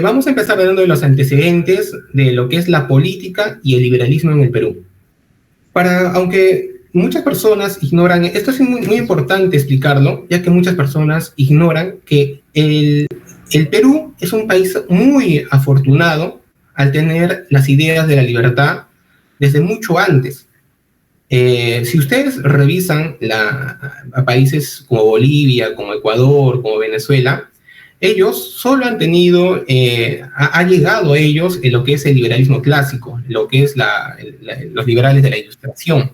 Vamos a empezar hablando de los antecedentes de lo que es la política y el liberalismo en el Perú. Aunque muchas personas ignoran, esto es muy importante explicarlo, ya que muchas personas ignoran que el Perú es un país muy afortunado al tener las ideas de la libertad desde mucho antes. Si ustedes revisan a países como Bolivia, como Ecuador, como Venezuela, ellos solo han tenido, ha llegado a ellos en lo que es el liberalismo clásico, lo que es los liberales de la Ilustración.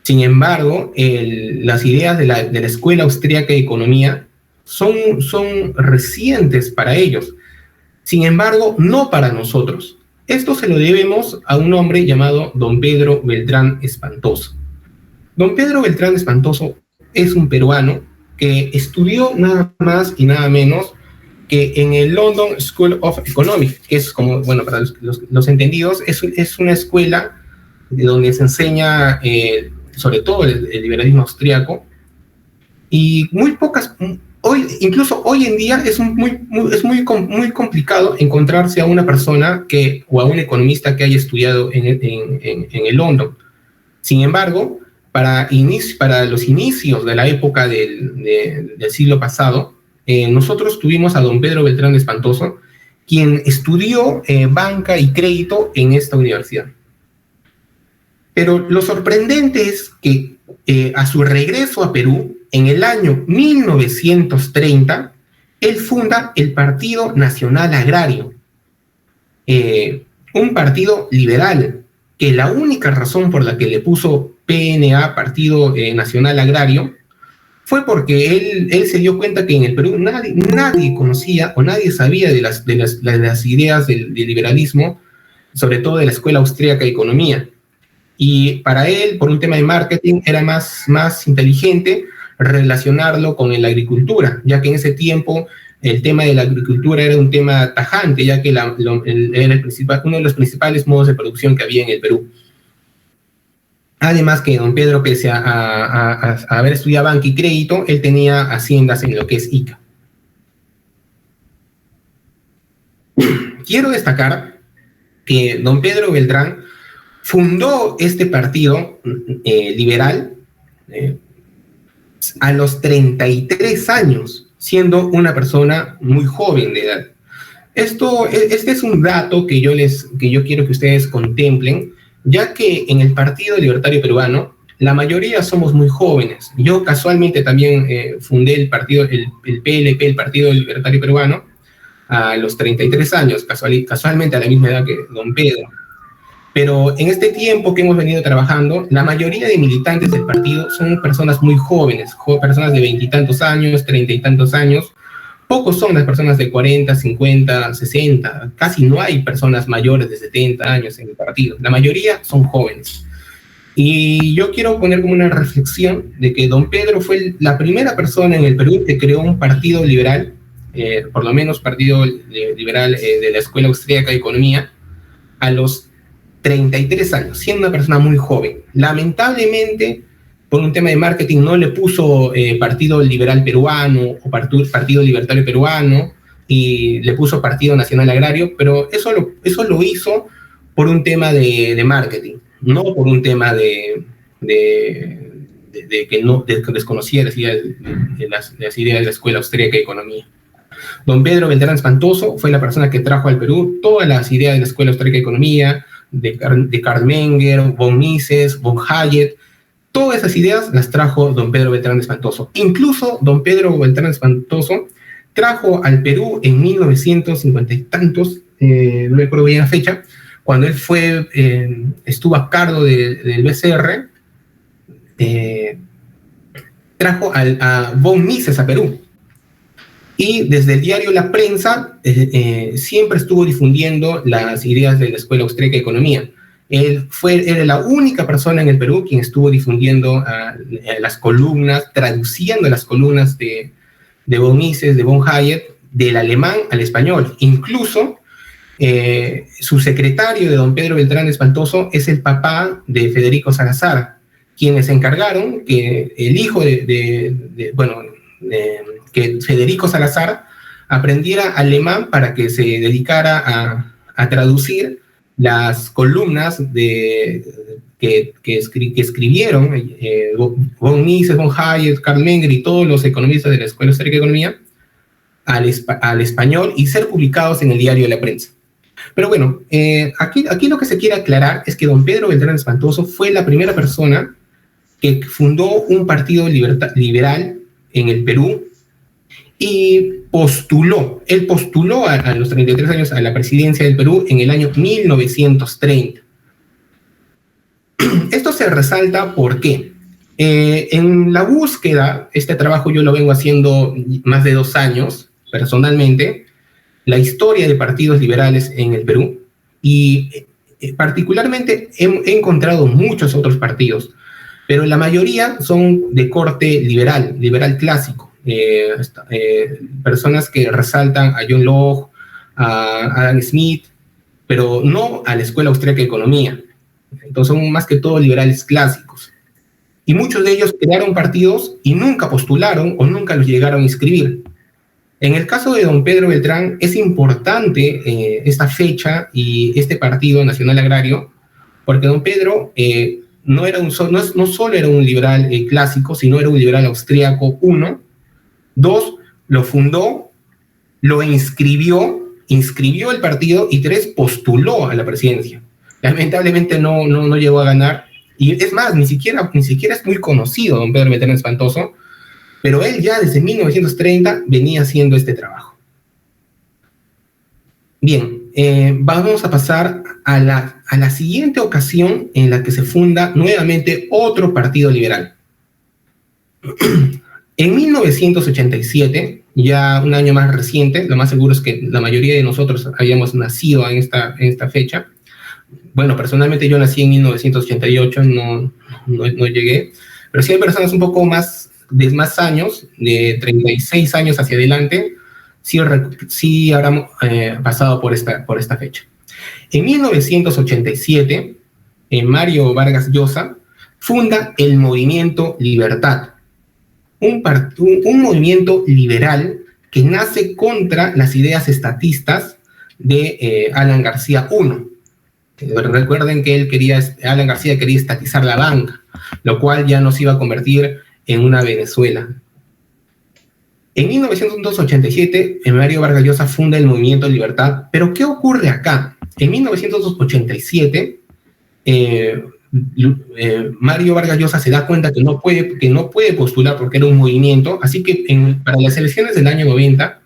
Sin embargo, las ideas de la Escuela Austríaca de Economía son recientes para ellos. Sin embargo, no para nosotros. Esto se lo debemos a un hombre llamado don Pedro Beltrán Espantoso. Don Pedro Beltrán Espantoso es un peruano que estudió nada más y nada menos que en el London School of Economics, que es como, bueno, para los entendidos, es una escuela de donde se enseña sobre todo el liberalismo austríaco, y incluso hoy en día es muy complicado encontrarse a una persona o a un economista que haya estudiado en el London. Sin embargo, para los inicios de la época del siglo pasado, nosotros tuvimos a don Pedro Beltrán Espantoso, quien estudió banca y crédito en esta universidad. Pero lo sorprendente es que a su regreso a Perú, en el año 1930, él funda el Partido Nacional Agrario, un partido liberal, que la única razón por la que le puso PNA, Partido Nacional Agrario, fue porque él se dio cuenta que en el Perú nadie conocía o nadie sabía de las ideas del liberalismo, sobre todo de la Escuela Austríaca de Economía. Y para él, por un tema de marketing, era más inteligente relacionarlo con la agricultura, ya que en ese tiempo el tema de la agricultura era un tema tajante, ya que era uno de los principales modos de producción que había en el Perú. Además que don Pedro, pese a haber estudiado banca y crédito, él tenía haciendas en lo que es Ica. Quiero destacar que don Pedro Beltrán fundó este partido liberal a los 33 años, siendo una persona muy joven de edad. Este es un dato que yo quiero que ustedes contemplen, ya que en el Partido Libertario Peruano la mayoría somos muy jóvenes. Yo casualmente también fundé el PLP, el Partido Libertario Peruano, a los 33 años, casualmente a la misma edad que don Pedro. Pero en este tiempo que hemos venido trabajando, la mayoría de militantes del partido son personas muy jóvenes, personas de 20 y tantos años, 30 y tantos años. Pocos son las personas de 40, 50, 60. Casi no hay personas mayores de 70 años en el partido. La mayoría son jóvenes. Y yo quiero poner como una reflexión de que don Pedro fue la primera persona en el Perú que creó un partido liberal, por lo menos partido liberal de la Escuela Austríaca de Economía, a los 33 años, siendo una persona muy joven. Lamentablemente, por un tema de marketing, no le puso Partido Liberal Peruano o Partido Libertario Peruano, y le puso Partido Nacional Agrario, pero eso lo hizo por un tema de marketing, no por un tema de que desconocía las ideas de la Escuela Austríaca de Economía. Don Pedro Beltrán Espantoso fue la persona que trajo al Perú todas las ideas de la Escuela Austríaca de Economía, de Karl Menger, von Mises, von Hayek. Todas esas ideas las trajo don Pedro Beltrán Espantoso. Incluso don Pedro Beltrán Espantoso trajo al Perú en 1950 y tantos, no recuerdo bien la fecha, cuando él estuvo a cargo del BCR, trajo a von Mises a Perú. Y desde el diario La Prensa siempre estuvo difundiendo las ideas de la Escuela Austríaca de Economía. Era la única persona en el Perú quien estuvo difundiendo las columnas, traduciendo las columnas de von Mises, de von Hayek, del alemán al español. Incluso su secretario de don Pedro Beltrán Espantoso es el papá de Federico Salazar, quienes encargaron que el hijo que Federico Salazar aprendiera alemán para que se dedicara a traducir las columnas que escribieron von Mises, von Hayek, Karl Menger y todos los economistas de la Escuela Austríaca de Economía al español y ser publicados en el diario de la prensa. Pero bueno, aquí lo que se quiere aclarar es que don Pedro Beltrán Espantoso fue la primera persona que fundó un partido liberal en el Perú y él postuló a los 33 años a la presidencia del Perú en el año 1930. Esto se resalta porque en la búsqueda, este trabajo yo lo vengo haciendo más de 2 años personalmente, la historia de partidos liberales en el Perú, y particularmente he encontrado muchos otros partidos, pero la mayoría son de corte liberal clásico, personas que resaltan a John Locke, a Adam Smith, pero no a la Escuela Austríaca de Economía. Entonces son más que todo liberales clásicos. Y muchos de ellos crearon partidos y nunca postularon o nunca los llegaron a inscribir. En el caso de don Pedro Beltrán es importante esta fecha y este Partido Nacional Agrario, porque don Pedro no solo era un liberal clásico, sino era un liberal austríaco, 1. 2, lo fundó, lo inscribió el partido, y 3, postuló a la presidencia. Lamentablemente no llegó a ganar, y es más, ni siquiera es muy conocido don Pedro Beltrán Espantoso, pero él ya desde 1930 venía haciendo este trabajo. Bien, vamos a pasar a la siguiente ocasión en la que se funda nuevamente otro partido liberal. En 1987, ya un año más reciente, lo más seguro es que la mayoría de nosotros habíamos nacido en esta fecha. Bueno, personalmente yo nací en 1988, no llegué, pero sí hay personas un poco más de más años, de 36 años hacia adelante, sí habrán pasado por esta fecha. En 1987, Mario Vargas Llosa funda el Movimiento Libertad, un movimiento liberal que nace contra las ideas estatistas de Alan García I. Recuerden que Alan García quería estatizar la banca, lo cual ya nos iba a convertir en una Venezuela. En 1987, Mario Vargas Llosa funda el Movimiento Libertad, pero ¿qué ocurre acá? En 1987, Mario Vargas Llosa se da cuenta que no puede postular porque era un movimiento, así que para las elecciones del año 90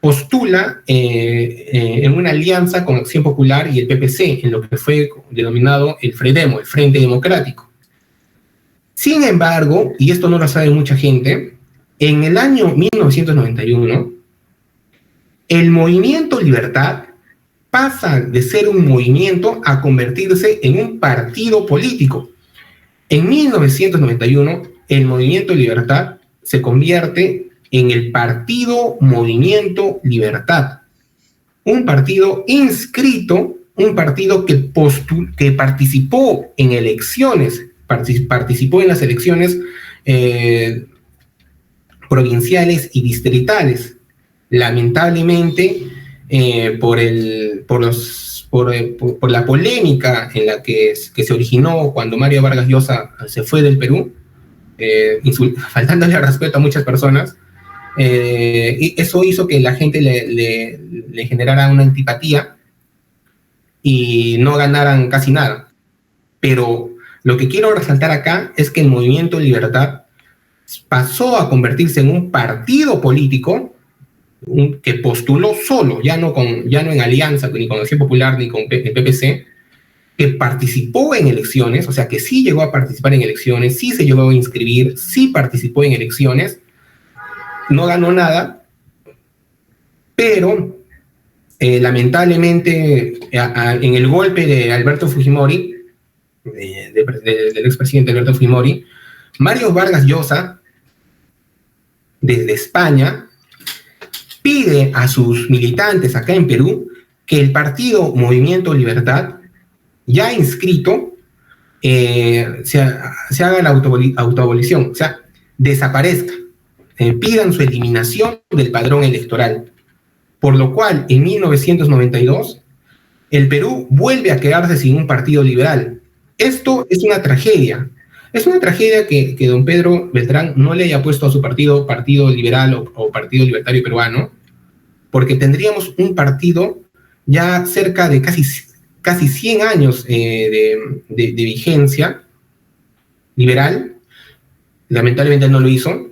postula en una alianza con Acción Popular y el PPC, en lo que fue denominado el FREDEMO, el Frente Democrático. Sin embargo, y esto no lo sabe mucha gente, en el año 1991, el Movimiento Libertad pasa de ser un movimiento a convertirse en un partido político. En 1991, el Movimiento Libertad se convierte en el Partido Movimiento Libertad, un partido inscrito, un partido que participó en elecciones, participó en las elecciones provinciales y distritales. Lamentablemente, por la polémica en la que se originó cuando Mario Vargas Llosa se fue del Perú, faltándole al respeto a muchas personas, y eso hizo que la gente le generara una antipatía y no ganaran casi nada. Pero lo que quiero resaltar acá es que el Movimiento Libertad pasó a convertirse en un partido político que postuló solo, ya no en alianza ni con Acción Popular ni con el PPC, que participó en elecciones, o sea que sí llegó a participar en elecciones, sí se llegó a inscribir, sí participó en elecciones, no ganó nada, pero lamentablemente en el golpe de Alberto Fujimori, del expresidente Alberto Fujimori, Mario Vargas Llosa, desde España, pide a sus militantes acá en Perú que el partido Movimiento Libertad, ya inscrito, se haga la autoabolición, o sea, desaparezca, pidan su eliminación del padrón electoral. por lo cual en 1992 el Perú vuelve a quedarse sin un partido liberal. Esto es una tragedia. Es una tragedia que don Pedro Beltrán no le haya puesto a su partido Partido Liberal o Partido Libertario Peruano, porque tendríamos un partido ya cerca de casi 100 años de vigencia liberal. Lamentablemente no lo hizo.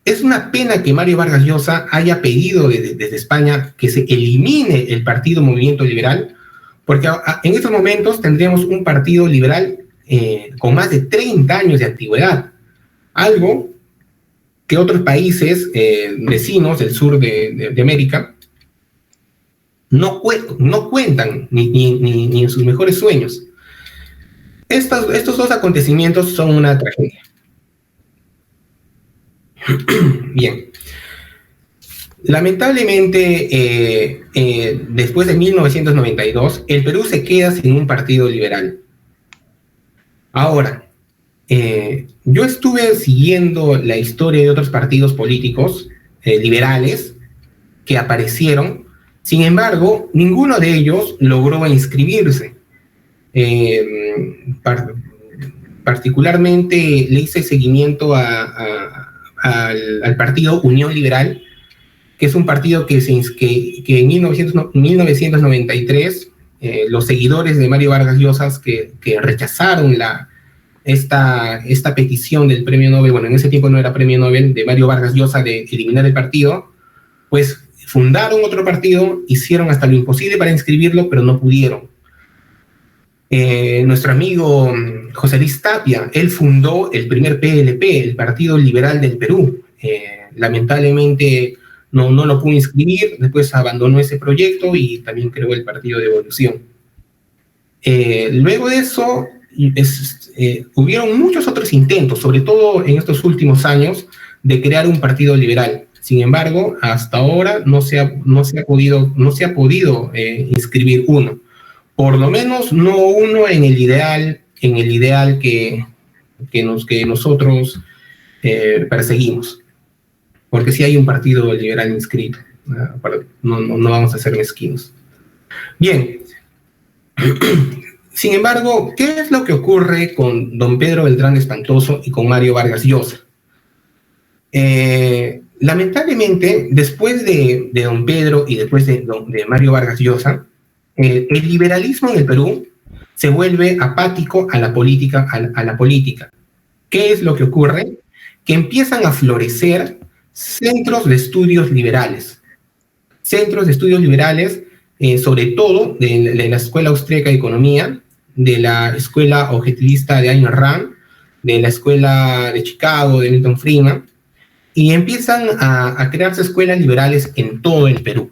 Es una pena que Mario Vargas Llosa haya pedido desde España que se elimine el partido Movimiento Liberal, porque en estos momentos tendríamos un partido liberal con más de 30 años de antigüedad, algo que otros países vecinos del sur de América no cuentan ni en sus mejores sueños. Estos dos acontecimientos son una tragedia. Bien. Lamentablemente, después de 1992, el Perú se queda sin un partido liberal. Ahora, yo estuve siguiendo la historia de otros partidos políticos liberales que aparecieron. Sin embargo, ninguno de ellos logró inscribirse. Particularmente le hice seguimiento al partido Unión Liberal, que es un partido que en 1993 los seguidores de Mario Vargas Llosa que rechazaron esta petición del premio Nobel, bueno, en ese tiempo no era premio Nobel, de Mario Vargas Llosa de eliminar el partido, pues fundaron otro partido, hicieron hasta lo imposible para inscribirlo, pero no pudieron. Nuestro amigo José Luis Tapia, él fundó el primer PLP, el Partido Liberal del Perú. Lamentablemente no lo pudo inscribir, después abandonó ese proyecto y también creó el Partido de Evolución. Luego de eso, hubieron muchos otros intentos, sobre todo en estos últimos años, de crear un partido liberal. Sin embargo, hasta ahora no se ha podido inscribir uno. Por lo menos no uno en el ideal que nosotros perseguimos. Porque sí hay un partido liberal inscrito. No vamos a ser mezquinos. Bien. Sin embargo, ¿qué es lo que ocurre con don Pedro Beltrán Espantoso y con Mario Vargas Llosa? Lamentablemente, después de don Pedro y después de Mario Vargas Llosa, el liberalismo en el Perú se vuelve apático a la política. ¿Qué es lo que ocurre? Que empiezan a florecer centros de estudios liberales. Sobre todo de la Escuela Austríaca de Economía, de la Escuela Objetivista de Ayn Rand, de la Escuela de Chicago, de Milton Friedman, y empiezan a crearse escuelas liberales en todo el Perú.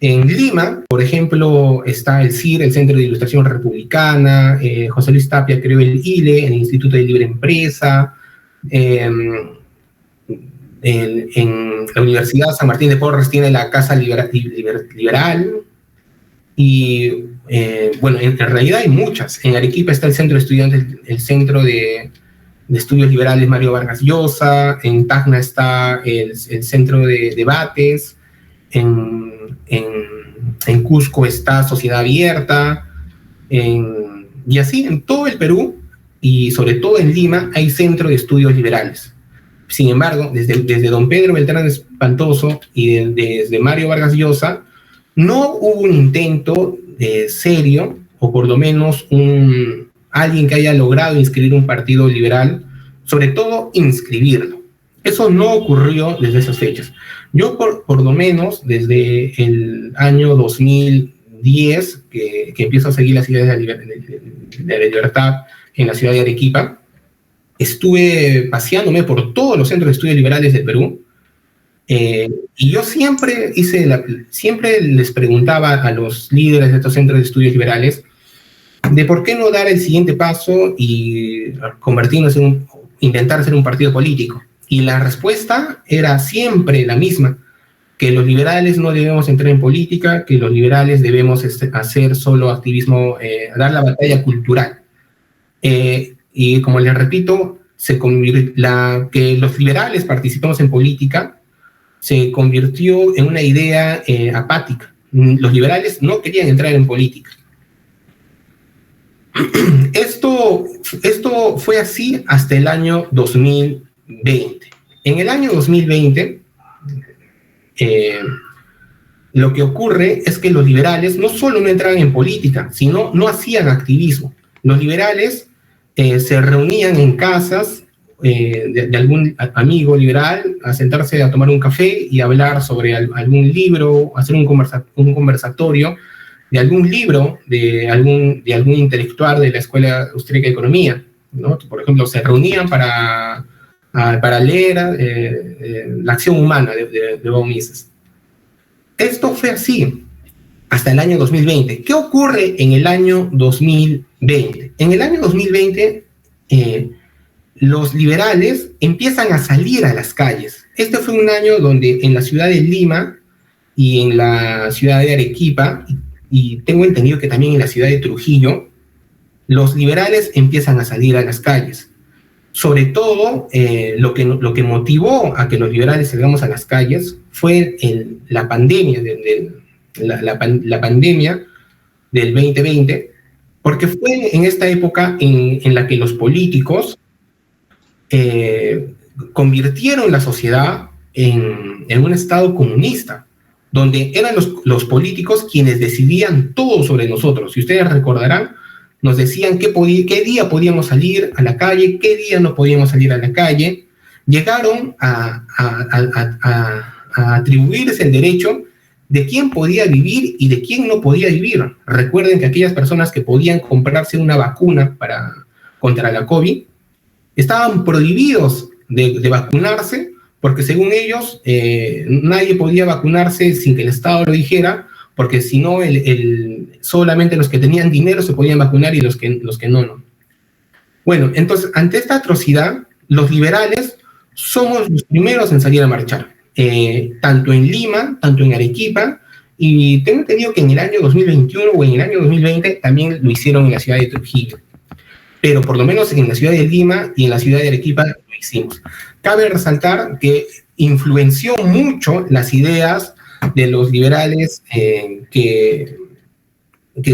En Lima, por ejemplo, está el CIR, el Centro de Ilustración Republicana. José Luis Tapia creó el ILE, el Instituto de Libre Empresa. En la Universidad San Martín de Porres tiene la Casa Liberal. Y bueno, en realidad hay muchas. En Arequipa está el Centro de Estudiantes, el Centro de Estudios Liberales Mario Vargas Llosa. En Tacna está el Centro de Debates. En Cusco está Sociedad Abierta, y así en todo el Perú, y sobre todo en Lima, hay centro de estudios liberales. Sin embargo, desde don Pedro Beltrán Espantoso y desde Mario Vargas Llosa, no hubo un intento serio, o por lo menos alguien que haya logrado inscribir un partido liberal, sobre todo inscribirlo. Eso no ocurrió desde esas fechas. Yo, por lo menos, desde el año 2010, que empiezo a seguir las ideas de la libertad en la ciudad de Arequipa, estuve paseándome por todos los centros de estudios liberales del Perú, y yo siempre les preguntaba a los líderes de estos centros de estudios liberales de por qué no dar el siguiente paso y intentar ser un partido político. Y la respuesta era siempre la misma, que los liberales no debemos entrar en política, que los liberales debemos hacer solo activismo, dar la batalla cultural. Y como les repito, que los liberales participemos en política se convirtió en una idea apática. Los liberales no querían entrar en política. Esto fue así hasta el año 2020. En el año 2020, lo que ocurre es que los liberales no solo no entraban en política, sino no hacían activismo. Los liberales se reunían en casas de algún amigo liberal a sentarse a tomar un café y hablar sobre algún libro, hacer un conversatorio de algún libro de algún intelectual de la Escuela Austríaca de Economía, ¿no? Por ejemplo, se reunían para leer La acción humana de von Mises. Esto fue así hasta el año 2020. ¿Qué ocurre en el año 2020? En el año 2020, los liberales empiezan a salir a las calles. Este fue un año donde en la ciudad de Lima y en la ciudad de Arequipa, y tengo entendido que también en la ciudad de Trujillo, los liberales empiezan a salir a las calles. Sobre todo, lo que motivó a que los liberales salgamos a las calles fue la pandemia, la pandemia del 2020, porque fue en esta época en la que los políticos convirtieron la sociedad en un estado comunista, donde eran los políticos quienes decidían todo sobre nosotros. Si ustedes recordarán, nos decían qué día podíamos salir a la calle, qué día no podíamos salir a la calle. Llegaron a atribuirse el derecho de quién podía vivir y de quién no podía vivir. Recuerden que aquellas personas que podían comprarse una vacuna contra la COVID estaban prohibidos de vacunarse, porque según ellos nadie podía vacunarse sin que el Estado lo dijera, porque si no, solamente los que tenían dinero se podían vacunar y los que no. Bueno, entonces, ante esta atrocidad, los liberales somos los primeros en salir a marchar, tanto en Lima, tanto en Arequipa, y tengo entendido que en el año 2021 o en el año 2020 también lo hicieron en la ciudad de Trujillo. Pero por lo menos en la ciudad de Lima y en la ciudad de Arequipa lo hicimos. Cabe resaltar que influenció mucho las ideas de los liberales que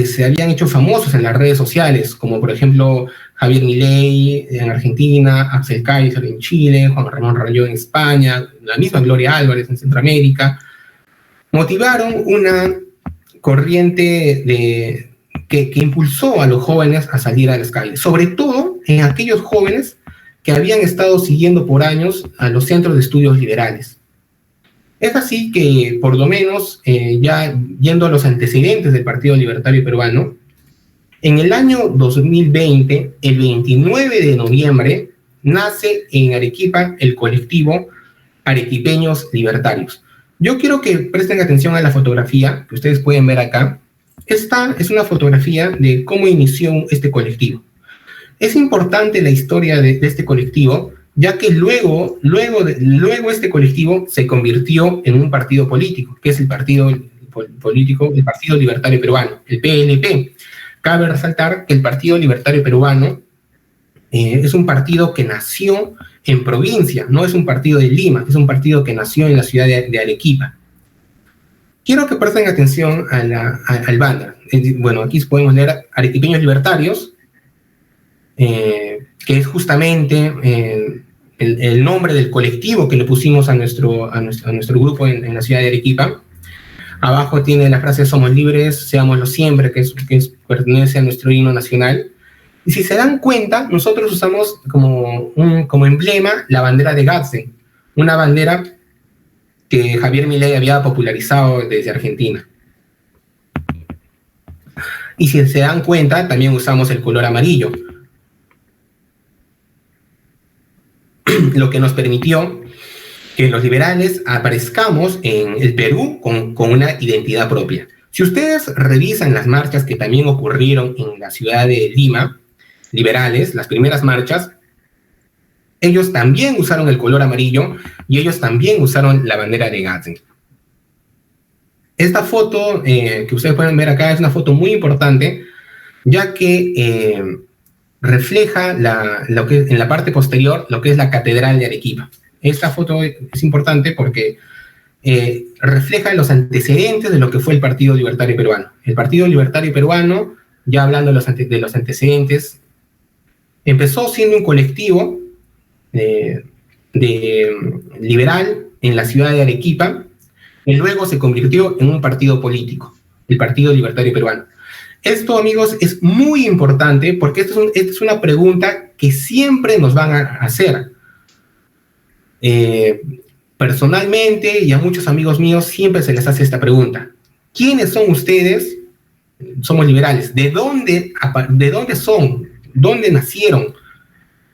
se habían hecho famosos en las redes sociales, como por ejemplo Javier Milei en Argentina, Axel Kaiser en Chile, Juan Ramón Rayón en España, la misma Gloria Álvarez en Centroamérica. Motivaron una corriente que impulsó a los jóvenes a salir a las calles, sobre todo en aquellos jóvenes que habían estado siguiendo por años a los centros de estudios liberales. Es así que, por lo menos, ya yendo a los antecedentes del Partido Libertario Peruano, en el año 2020, el 29 de noviembre, nace en Arequipa el colectivo Arequipeños Libertarios. Yo quiero que presten atención a la fotografía que ustedes pueden ver acá. Esta es una fotografía de cómo inició este colectivo. Es importante la historia de este colectivo, ya que luego este colectivo se convirtió en un partido político, que es el Partido Libertario Peruano, el PLP. Cabe resaltar que el Partido Libertario Peruano es un partido que nació en provincia, no es un partido de Lima, es un partido que nació en la ciudad de Arequipa. Quiero que presten atención al banner. Bueno, aquí podemos leer Arequipeños Libertarios, que es justamente el nombre del colectivo que le pusimos a nuestro grupo en la ciudad de Arequipa. Abajo tiene la frase "somos libres, seámoslo siempre", que pertenece a nuestro himno nacional. Y si se dan cuenta, nosotros usamos como emblema la bandera de Gadsden, una bandera que Javier Milei había popularizado desde Argentina. Y si se dan cuenta, también usamos el color amarillo, lo que nos permitió que los liberales aparezcamos en el Perú con una identidad propia. Si ustedes revisan las marchas que también ocurrieron en la ciudad de Lima, liberales, las primeras marchas, ellos también usaron el color amarillo y ellos también usaron la bandera de Gadsden. Esta foto que ustedes pueden ver acá es una foto muy importante, ya que refleja lo que en la parte posterior lo que es la Catedral de Arequipa. Esta foto es importante porque refleja los antecedentes de lo que fue el Partido Libertario Peruano. El Partido Libertario Peruano, ya hablando de los antecedentes, empezó siendo un colectivo liberal en la ciudad de Arequipa, y luego se convirtió en un partido político, el Partido Libertario Peruano. Esto, amigos, es muy importante porque esta es una pregunta que siempre nos van a hacer. Personalmente, y a muchos amigos míos, siempre se les hace esta pregunta. ¿Quiénes son ustedes? Somos liberales. ¿De dónde son? ¿Dónde nacieron?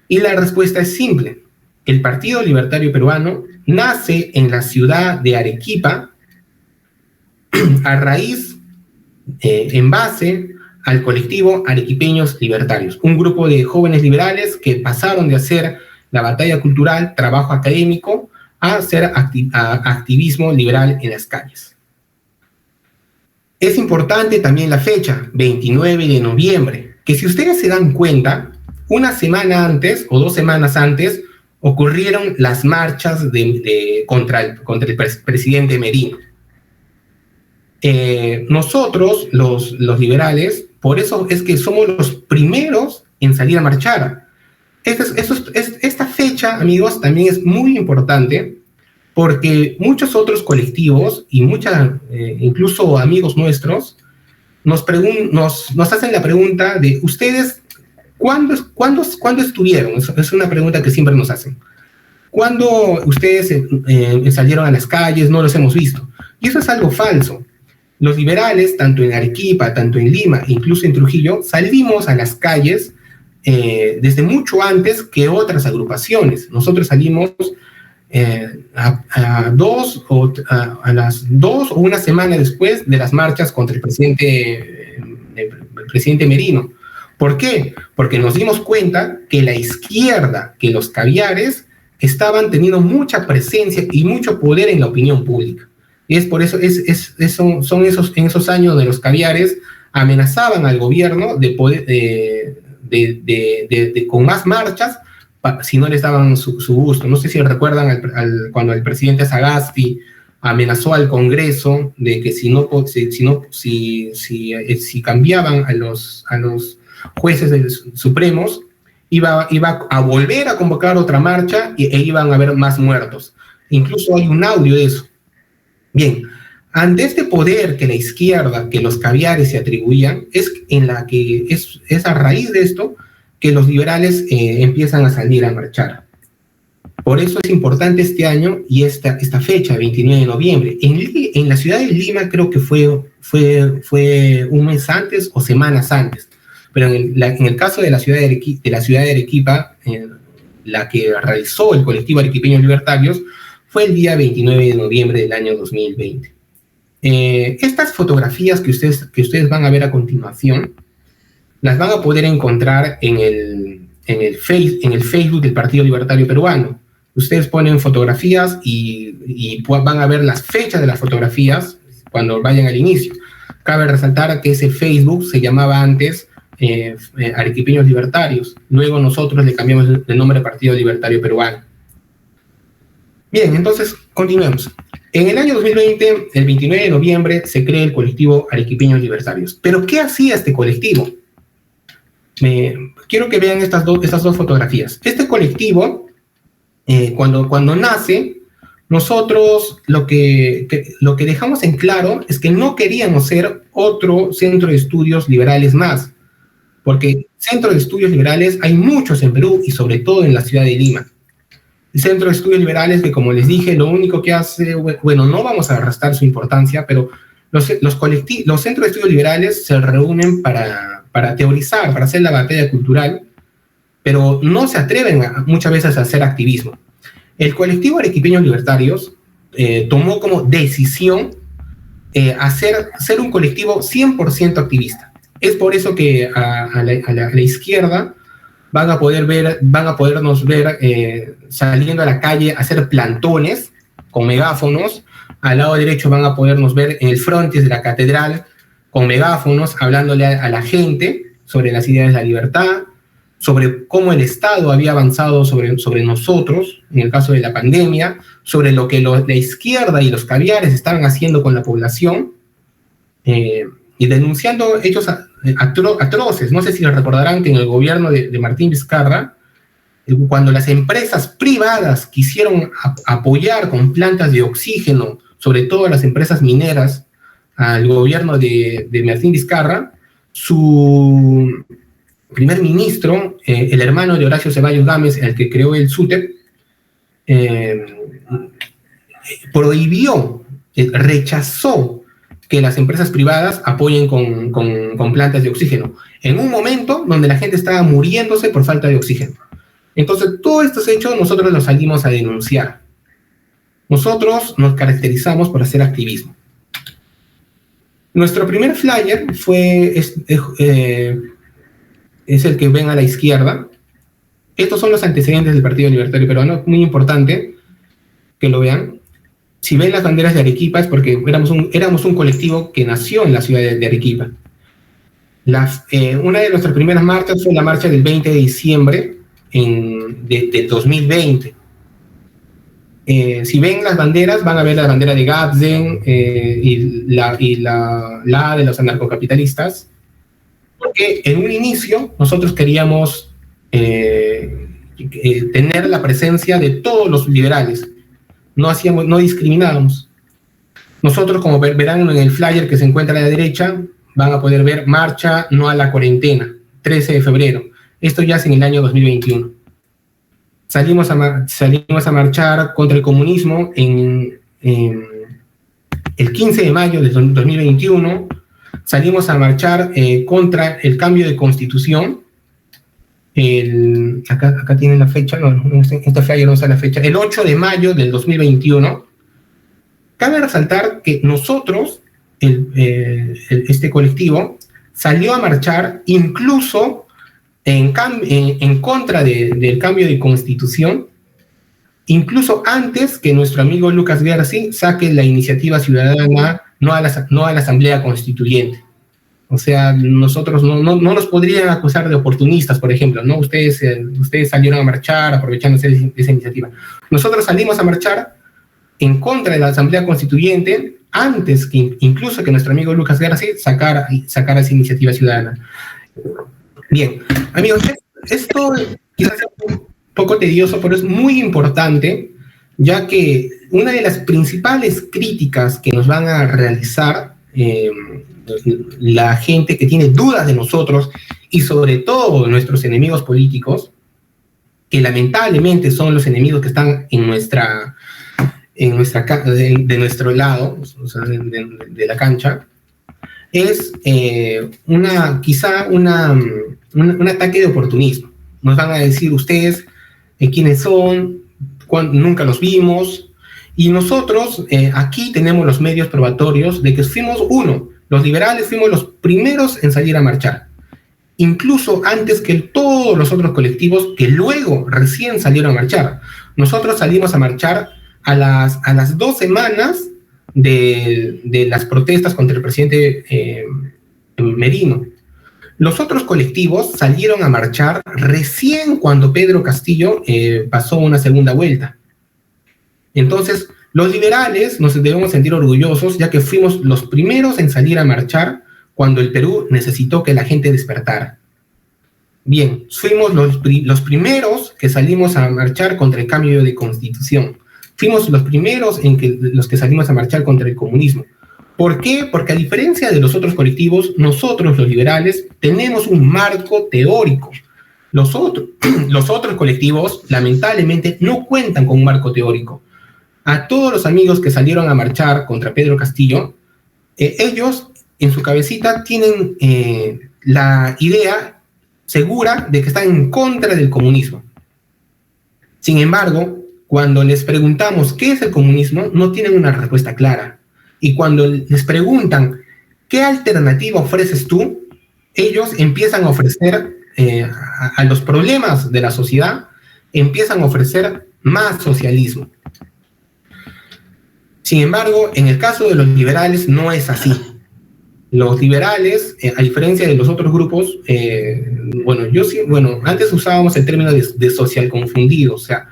Y la respuesta es simple. El Partido Libertario Peruano nace en la ciudad de Arequipa a raíz, en base al colectivo Arequipeños Libertarios, un grupo de jóvenes liberales que pasaron de hacer la batalla cultural, trabajo académico, a hacer activismo liberal en las calles. Es importante también la fecha, 29 de noviembre, que si ustedes se dan cuenta, una semana antes o 2 semanas antes ocurrieron las marchas contra el presidente Merino. Nosotros, los liberales, por eso es que somos los primeros en salir a marchar. Esta fecha, amigos, también es muy importante porque muchos otros colectivos y incluso amigos nuestros nos hacen la pregunta de ustedes, ¿cuándo estuvieron? Es una pregunta que siempre nos hacen. ¿Cuándo ustedes salieron a las calles? No los hemos visto. Y eso es algo falso. Los liberales, tanto en Arequipa, tanto en Lima, incluso en Trujillo, salimos a las calles desde mucho antes que otras agrupaciones. Nosotros salimos a las 2 o una semana después de las marchas contra el presidente Merino. ¿Por qué? Porque nos dimos cuenta que la izquierda, que los caviares, estaban teniendo mucha presencia y mucho poder en la opinión pública. Y es por eso, son esos años de los caviares amenazaban al gobierno de poder, con más marchas si no les daban su gusto. No sé si recuerdan cuando el presidente Sagasti amenazó al Congreso de que si cambiaban a los jueces supremos, iba a volver a convocar otra marcha e iban a haber más muertos. Incluso hay un audio de eso. Bien, ante este poder que la izquierda, que los caviares se atribuían, es a raíz de esto que los liberales empiezan a salir a marchar. Por eso es importante este año y esta fecha, 29 de noviembre. En la ciudad de Lima creo que fue un mes antes o semanas antes. Pero en el caso de la ciudad de Arequipa, la que realizó el colectivo Arequipeños Libertarios, fue el día 29 de noviembre del año 2020. Estas fotografías que ustedes van a ver a continuación, las van a poder encontrar en el Facebook del Partido Libertario Peruano. Ustedes ponen fotografías y van a ver las fechas de las fotografías cuando vayan al inicio. Cabe resaltar que ese Facebook se llamaba antes Arequipeños Libertarios. Luego nosotros le cambiamos el nombre Partido Libertario Peruano. Bien, entonces, continuemos. En el año 2020, el 29 de noviembre, se crea el colectivo Arequipeños Libertarios. ¿Pero qué hacía este colectivo? Quiero que vean estas dos fotografías. Este colectivo, cuando nace, nosotros lo que dejamos en claro es que no queríamos ser otro centro de estudios liberales más, porque centros de estudios liberales hay muchos en Perú y sobre todo en la ciudad de Lima. El Centro de Estudios Liberales, que como les dije, lo único que hace, bueno, no vamos a restar su importancia, pero los centros de estudios liberales se reúnen para teorizar, para hacer la batalla cultural, pero no se atreven muchas veces a hacer activismo. El colectivo Arequipeños Libertarios tomó como decisión ser un colectivo 100% activista. Es por eso que a la izquierda van a podernos ver saliendo a la calle a hacer plantones con megáfonos. Al lado derecho van a podernos ver en el frontis de la catedral con megáfonos hablándole a la gente sobre las ideas de la libertad. sobre cómo el Estado había avanzado sobre nosotros, en el caso de la pandemia, sobre lo que la izquierda y los caviares estaban haciendo con la población, y denunciando hechos atroces. No sé si recordarán que en el gobierno de Martín Vizcarra, cuando las empresas privadas quisieron apoyar con plantas de oxígeno, sobre todo las empresas mineras, al gobierno de Martín Vizcarra, su primer ministro, el hermano de Horacio Ceballos Gámez, el que creó el SUTEP, prohibió, rechazó que las empresas privadas apoyen con plantas de oxígeno, en un momento donde la gente estaba muriéndose por falta de oxígeno. Entonces, todos estos hechos nosotros los salimos a denunciar. Nosotros nos caracterizamos por hacer activismo. Nuestro primer flyer es el que ven a la izquierda. Estos son los antecedentes del Partido Libertario Peruano, muy importante que lo vean. Si ven las banderas de Arequipa es porque éramos un colectivo que nació en la ciudad de Arequipa. Una de nuestras primeras marchas fue la marcha del 20 de diciembre de 2020. Si ven las banderas, van a ver la bandera de Gapsen y la de los anarcocapitalistas, porque en un inicio nosotros queríamos tener la presencia de todos los liberales. No discriminábamos. Nosotros, como verán en el flyer que se encuentra a la derecha, van a poder ver marcha no a la cuarentena, 13 de febrero. Esto ya es en el año 2021. Salimos a marchar contra el comunismo el 15 de mayo de 2021. Salimos a marchar contra el cambio de constitución. Acá tienen la fecha, este flyer no está la fecha, el 8 de mayo del 2021. Cabe resaltar que nosotros, este colectivo, salió a marchar incluso en contra del cambio de constitución, incluso antes que nuestro amigo Lucas García saque la iniciativa ciudadana no a la Asamblea Constituyente. O sea, nosotros no nos podrían acusar de oportunistas, por ejemplo, ¿no? Ustedes salieron a marchar aprovechándose de esa iniciativa. Nosotros salimos a marchar en contra de la Asamblea Constituyente antes que incluso que nuestro amigo Lucas García sacara esa iniciativa ciudadana. Bien, amigos, esto quizás sea un poco tedioso, pero es muy importante, ya que una de las principales críticas que nos van a realizar la gente que tiene dudas de nosotros y sobre todo nuestros enemigos políticos, que lamentablemente son los enemigos que están de nuestro lado, o sea, de la cancha, es quizá un ataque de oportunismo. Nos van a decir ustedes quiénes son, nunca los vimos, y nosotros aquí tenemos los medios probatorios de que los liberales fuimos los primeros en salir a marchar, incluso antes que todos los otros colectivos que luego recién salieron a marchar. Nosotros salimos a marchar a las 2 semanas de las protestas contra el presidente Merino. Los otros colectivos salieron a marchar recién cuando Pedro Castillo pasó una segunda vuelta. Entonces, los liberales nos debemos sentir orgullosos, ya que fuimos los primeros en salir a marchar cuando el Perú necesitó que la gente despertara. Bien, fuimos los primeros que salimos a marchar contra el cambio de constitución. Fuimos los primeros los que salimos a marchar contra el comunismo. ¿Por qué? Porque a diferencia de los otros colectivos, nosotros los liberales tenemos un marco teórico. Los otros colectivos, lamentablemente, no cuentan con un marco teórico. A todos los amigos que salieron a marchar contra Pedro Castillo, ellos en su cabecita tienen la idea segura de que están en contra del comunismo. Sin embargo, cuando les preguntamos qué es el comunismo, no tienen una respuesta clara. Y cuando les preguntan qué alternativa ofreces tú, ellos empiezan a ofrecer a los problemas de la sociedad, empiezan a ofrecer más socialismo. Sin embargo, en el caso de los liberales no es así. Los liberales, a diferencia de los otros grupos, antes usábamos el término de social confundido, o sea,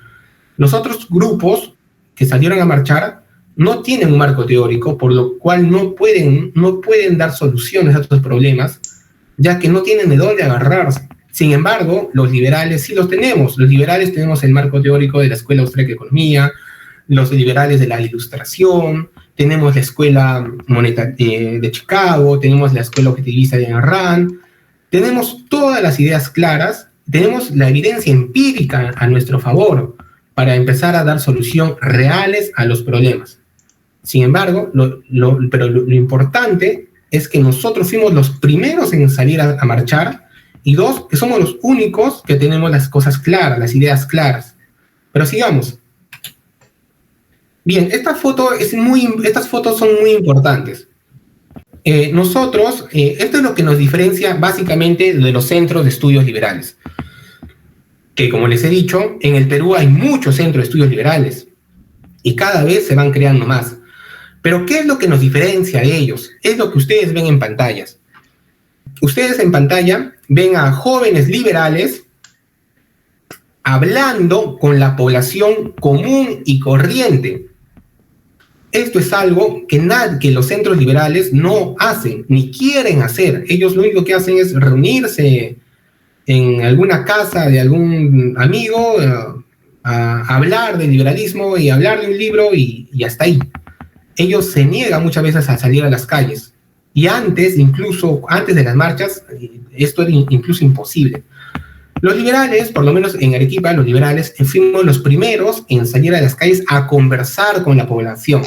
los otros grupos que salieron a marchar no tienen un marco teórico, por lo cual no pueden dar soluciones a estos problemas, ya que no tienen de dónde agarrarse. Sin embargo, los liberales sí los tenemos. Los liberales tenemos el marco teórico de la Escuela Austríaca de Economía, los liberales de la Ilustración, tenemos la Escuela de Chicago, tenemos la Escuela Objetivista de Ayn Rand, tenemos todas las ideas claras, tenemos la evidencia empírica a nuestro favor para empezar a dar soluciones reales a los problemas. Sin embargo, lo importante es que nosotros fuimos los primeros en salir a marchar, y dos, que somos los únicos que tenemos las cosas claras, las ideas claras. Pero sigamos. Bien, estas fotos son muy importantes. Esto es lo que nos diferencia básicamente de los centros de estudios liberales. Que, como les he dicho, en el Perú hay muchos centros de estudios liberales y cada vez se van creando más. Pero, ¿qué es lo que nos diferencia de ellos? Es lo que ustedes ven en pantallas. Ustedes en pantalla ven a jóvenes liberales hablando con la población común y corriente. Esto es algo que los centros liberales no hacen, ni quieren hacer. Ellos lo único que hacen es reunirse en alguna casa de algún amigo, a hablar del liberalismo y hablar de un libro y hasta ahí. Ellos se niegan muchas veces a salir a las calles. Y incluso antes de las marchas, esto era incluso imposible. Los liberales, por lo menos en Arequipa, los liberales fuimos los primeros en salir a las calles a conversar con la población.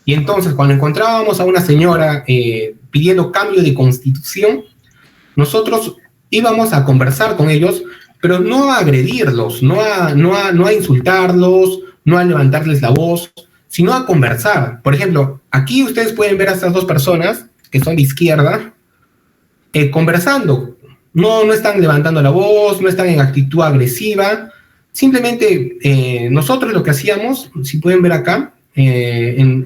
Y entonces, cuando encontrábamos a una señora pidiendo cambio de constitución, nosotros íbamos a conversar con ellos, pero no a agredirlos, no a insultarlos, no a levantarles la voz, sino a conversar. Por ejemplo, aquí ustedes pueden ver a estas dos personas que son de izquierda, conversando. No están levantando la voz, no están en actitud agresiva. Simplemente nosotros lo que hacíamos, si pueden ver acá, en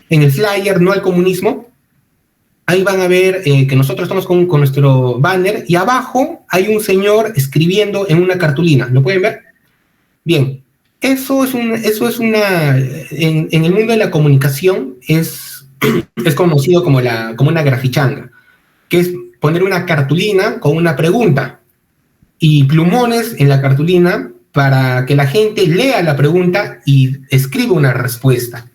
el flyer No al Comunismo, ahí van a ver que nosotros estamos con nuestro banner y abajo hay un señor escribiendo en una cartulina. ¿Lo pueden ver? Bien, eso es en el mundo de la comunicación es conocido como una grafichanga, que es poner una cartulina con una pregunta y plumones en la cartulina para que la gente lea la pregunta y escriba una respuesta.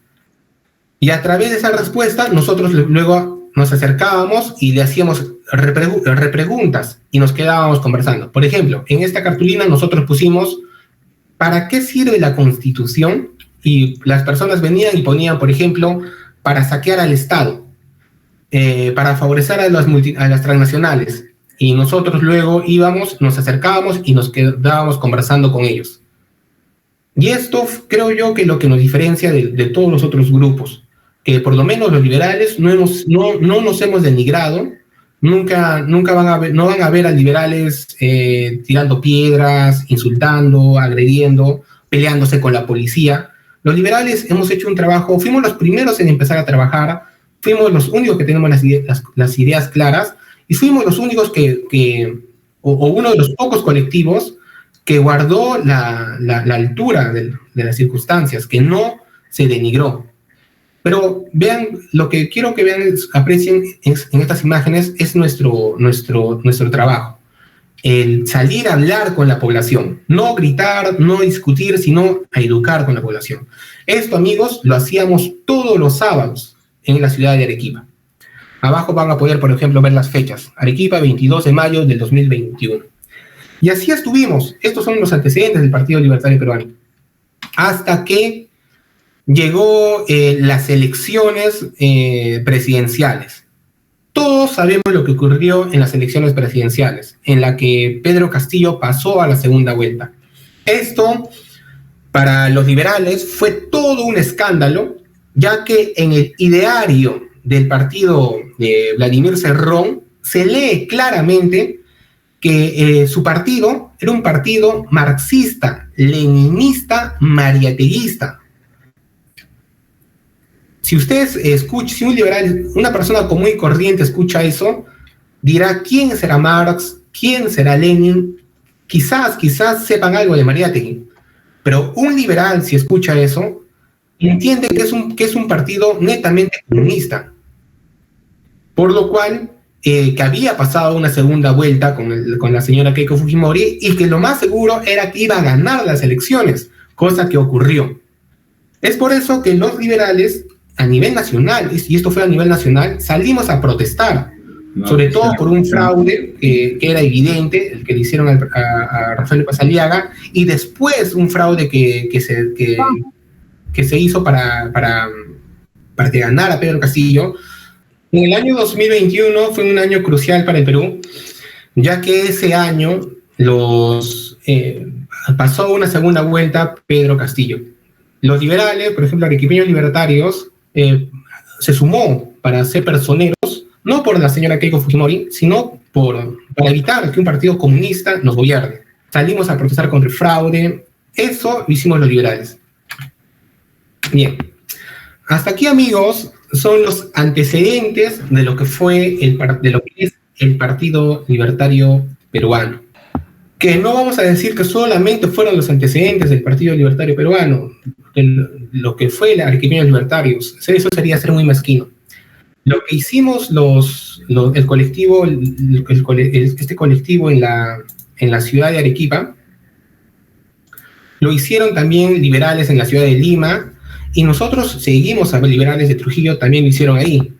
Y a través de esa respuesta, nosotros luego nos acercábamos y le hacíamos repreguntas y nos quedábamos conversando. Por ejemplo, en esta cartulina nosotros pusimos ¿para qué sirve la Constitución? Y las personas venían y ponían, por ejemplo, para saquear al Estado, para favorecer a las transnacionales. Y nosotros luego nos acercábamos y nos quedábamos conversando con ellos. Y esto creo yo que es lo que nos diferencia de todos los otros grupos, que por lo menos los liberales no nos hemos denigrado, no van a ver a liberales tirando piedras, insultando, agrediendo, peleándose con la policía. Los liberales hemos hecho un trabajo, fuimos los primeros en empezar a trabajar, fuimos los únicos que tenemos las ideas claras, y fuimos los únicos o uno de los pocos colectivos que guardó la altura de las circunstancias, que no se denigró. Pero vean, lo que quiero que vean, aprecien en estas imágenes es nuestro trabajo. El salir a hablar con la población, no gritar, no discutir, sino a educar con la población. Esto, amigos, lo hacíamos todos los sábados en la ciudad de Arequipa. Abajo van a poder, por ejemplo, ver las fechas. Arequipa, 22 de mayo del 2021. Y así estuvimos. Estos son los antecedentes del Partido Libertario Peruano. Hasta que llegó las elecciones presidenciales. Todos sabemos lo que ocurrió en las elecciones presidenciales, en la que Pedro Castillo pasó a la segunda vuelta. Esto, para los liberales, fue todo un escándalo, ya que en el ideario del partido de Vladimir Cerrón se lee claramente que su partido era un partido marxista, leninista, mariateguista. Si ustedes escuchan, si un liberal, una persona común y corriente escucha eso, dirá, ¿quién será Marx? ¿Quién será Lenin? Quizás sepan algo de Mariátegui, pero un liberal, si escucha eso, entiende que es un partido netamente comunista, por lo cual que había pasado una segunda vuelta con la señora Keiko Fujimori y que lo más seguro era que iba a ganar las elecciones, cosa que ocurrió. Es por eso que los liberales, a nivel nacional, y esto fue a nivel nacional, salimos a protestar, sobre todo por un fraude que era evidente, el que le hicieron a Rafael López Aliaga, y después un fraude que se hizo para que ganara Pedro Castillo. En el año 2021 fue un año crucial para el Perú, ya que ese año pasó una segunda vuelta Pedro Castillo. Los liberales, por ejemplo, arequipeños libertarios, se sumó para ser personeros, no por la señora Keiko Fujimori, sino para evitar que un partido comunista nos gobierne. Salimos a protestar contra el fraude, eso lo hicimos los liberales. Bien, hasta aquí, amigos, son los antecedentes de lo que es el Partido Libertario Peruano. Que no vamos a decir que solamente fueron los antecedentes del Partido Libertario Peruano, lo que fue la Arequipeños Libertarios, eso sería ser muy mezquino. Lo que hicimos el colectivo, este colectivo en la ciudad de Arequipa, lo hicieron también liberales en la ciudad de Lima, y nosotros seguimos a liberales de Trujillo, también lo hicieron ahí.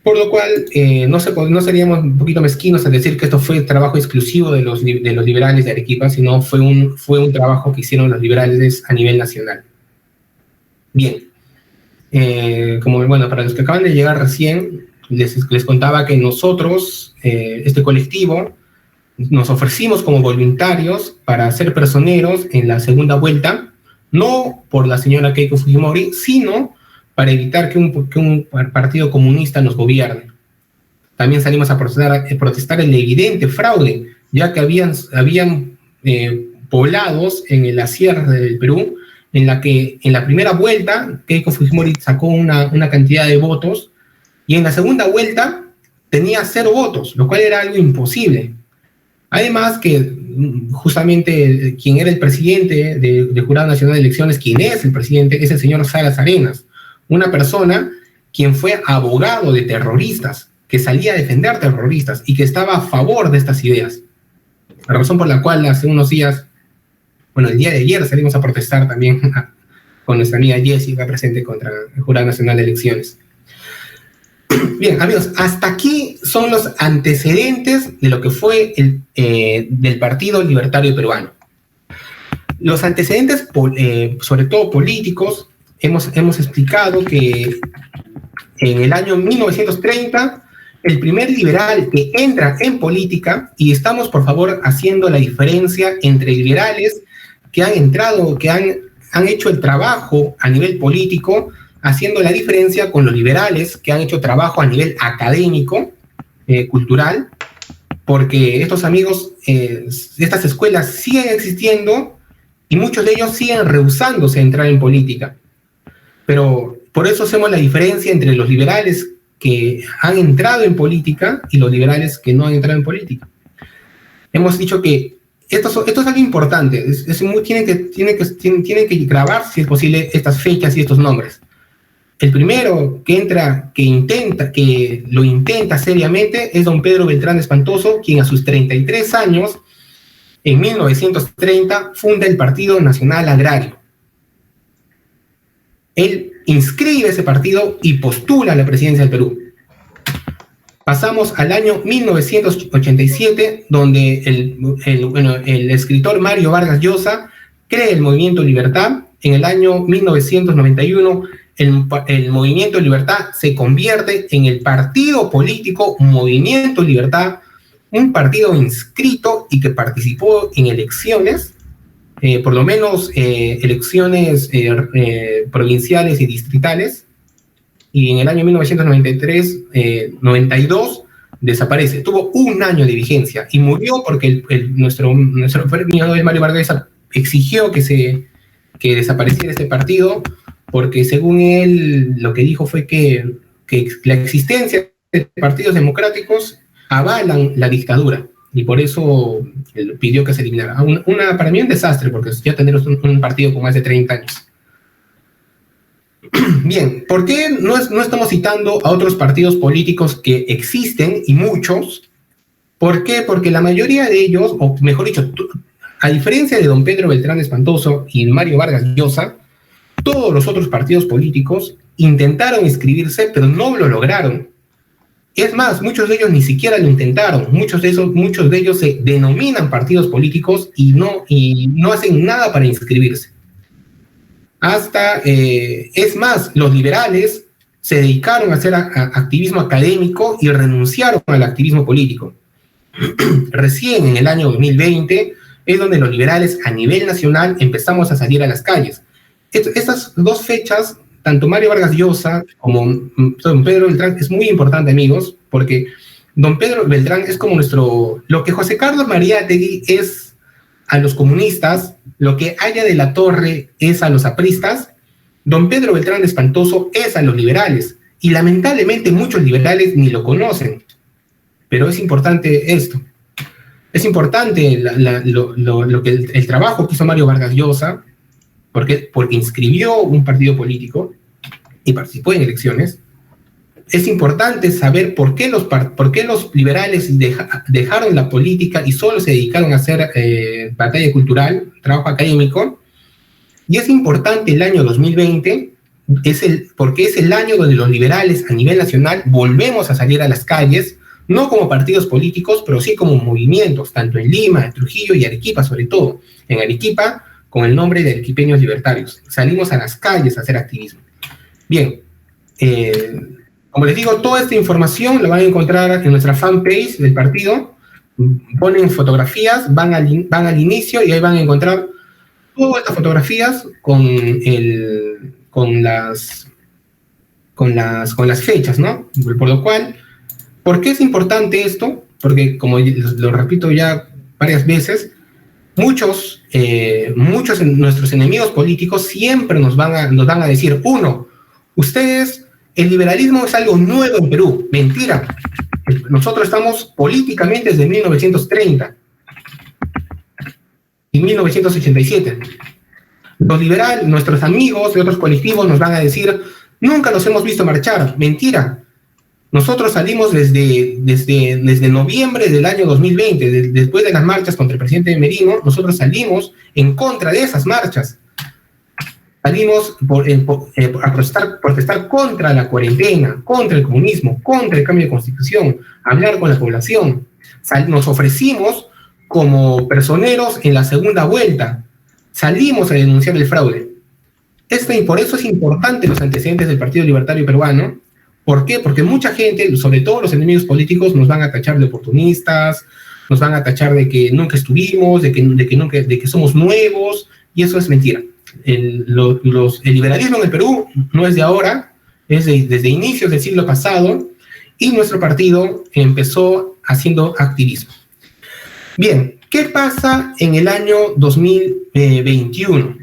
Por lo cual, no seríamos un poquito mezquinos al decir que esto fue trabajo exclusivo de los liberales de Arequipa, sino fue un trabajo que hicieron los liberales a nivel nacional. Bien. Para los que acaban de llegar recién, les contaba que nosotros, este colectivo, nos ofrecimos como voluntarios para ser personeros en la segunda vuelta, no por la señora Keiko Fujimori, sino para evitar que un partido comunista nos gobierne. También salimos a protestar el evidente fraude, ya que habían poblados en la sierra del Perú, en la que en la primera vuelta Keiko Fujimori sacó una cantidad de votos, y en la segunda vuelta tenía 0 votos, lo cual era algo imposible. Además que justamente quien era el presidente del Jurado Nacional de Elecciones, quien es el presidente, es el señor Salas Arenas, una persona quien fue abogado de terroristas, que salía a defender terroristas y que estaba a favor de estas ideas. La razón por la cual hace unos días, el día de ayer salimos a protestar también con nuestra amiga Jessica presente contra el Jurado Nacional de Elecciones. Bien, amigos, hasta aquí son los antecedentes de lo que fue del Partido Libertario Peruano. Los antecedentes, sobre todo políticos, hemos explicado que en el año 1930, el primer liberal que entra en política, y estamos, por favor, haciendo la diferencia entre liberales que han entrado, que han hecho el trabajo a nivel político, haciendo la diferencia con los liberales que han hecho trabajo a nivel académico, cultural, porque estos amigos, estas escuelas siguen existiendo y muchos de ellos siguen rehusándose a entrar en política. Pero por eso hacemos la diferencia entre los liberales que han entrado en política y los liberales que no han entrado en política. Hemos dicho que esto es algo importante, tienen que grabar, si es posible, estas fechas y estos nombres. El primero que lo intenta seriamente es don Pedro Beltrán Espantoso, quien a sus 33 años, en 1930, funda el Partido Nacional Agrario. Él inscribe ese partido y postula a la presidencia del Perú. Pasamos al año 1987, donde el escritor Mario Vargas Llosa crea el Movimiento Libertad. En el año 1991, el Movimiento Libertad se convierte en el partido político Movimiento Libertad, un partido inscrito y que participó en elecciones, por lo menos elecciones provinciales y distritales, y en el año 1992 desaparece. Tuvo un año de vigencia y murió porque nuestro premio Nobel Mario Vargas Llosa exigió que desapareciera este partido porque según él lo que dijo fue que la existencia de partidos democráticos avalan la dictadura, y por eso pidió que se eliminara. Para mí un desastre, porque ya tenemos un partido con más de 30 años. Bien, ¿por qué no estamos citando a otros partidos políticos que existen, y muchos? ¿Por qué? Porque la mayoría de ellos, o mejor dicho, a diferencia de don Pedro Beltrán Espantoso y Mario Vargas Llosa, todos los otros partidos políticos intentaron inscribirse, pero no lo lograron. Es más, muchos de ellos ni siquiera lo intentaron. Muchos de ellos se denominan partidos políticos y no hacen nada para inscribirse. Es más, los liberales se dedicaron a hacer activismo académico y renunciaron al activismo político. Recién en el año 2020 es donde los liberales a nivel nacional empezamos a salir a las calles. Estas dos fechas, tanto Mario Vargas Llosa como don Pedro Beltrán, es muy importante, amigos, porque don Pedro Beltrán es como lo que José Carlos Mariátegui es a los comunistas, lo que Aya de la Torre es a los apristas, don Pedro Beltrán Espantoso es a los liberales, y lamentablemente muchos liberales ni lo conocen. Pero es importante esto. Es importante el trabajo que hizo Mario Vargas Llosa, porque inscribió un partido político y participó en elecciones. Es importante saber por qué los liberales dejaron la política y solo se dedicaron a hacer batalla cultural, trabajo académico. Y es importante el año 2020, porque es el año donde los liberales a nivel nacional volvemos a salir a las calles, no como partidos políticos, pero sí como movimientos, tanto en Lima, en Trujillo y Arequipa sobre todo. En Arequipa, con el nombre de Arequipeños Libertarios. Salimos a las calles a hacer activismo. Bien, como les digo, toda esta información la van a encontrar en nuestra fanpage del partido. Ponen fotografías, van al inicio y ahí van a encontrar todas estas fotografías con las fechas, ¿no? Por lo cual, ¿por qué es importante esto? Porque, como lo repito ya varias veces, muchos de nuestros enemigos políticos siempre nos van a decir, uno, el liberalismo es algo nuevo en Perú. Mentira. Nosotros estamos políticamente desde 1930 y 1987. Los liberales, nuestros amigos de otros colectivos nos van a decir, nunca los hemos visto marchar. Mentira. Nosotros salimos desde noviembre del año 2020, después de las marchas contra el presidente Merino, nosotros salimos en contra de esas marchas. Salimos a protestar contra la cuarentena, contra el comunismo, contra el cambio de constitución, a hablar con la población. Nos ofrecimos como personeros en la segunda vuelta. Salimos a denunciar el fraude. Y por eso es importante los antecedentes del Partido Libertario Peruano. ¿Por qué? Porque mucha gente, sobre todo los enemigos políticos, nos van a tachar de oportunistas, nos van a tachar de que nunca estuvimos, de que somos nuevos, y eso es mentira. El liberalismo en el Perú no es de ahora, es desde inicios del siglo pasado, y nuestro partido empezó haciendo activismo. Bien, ¿qué pasa en el año 2021?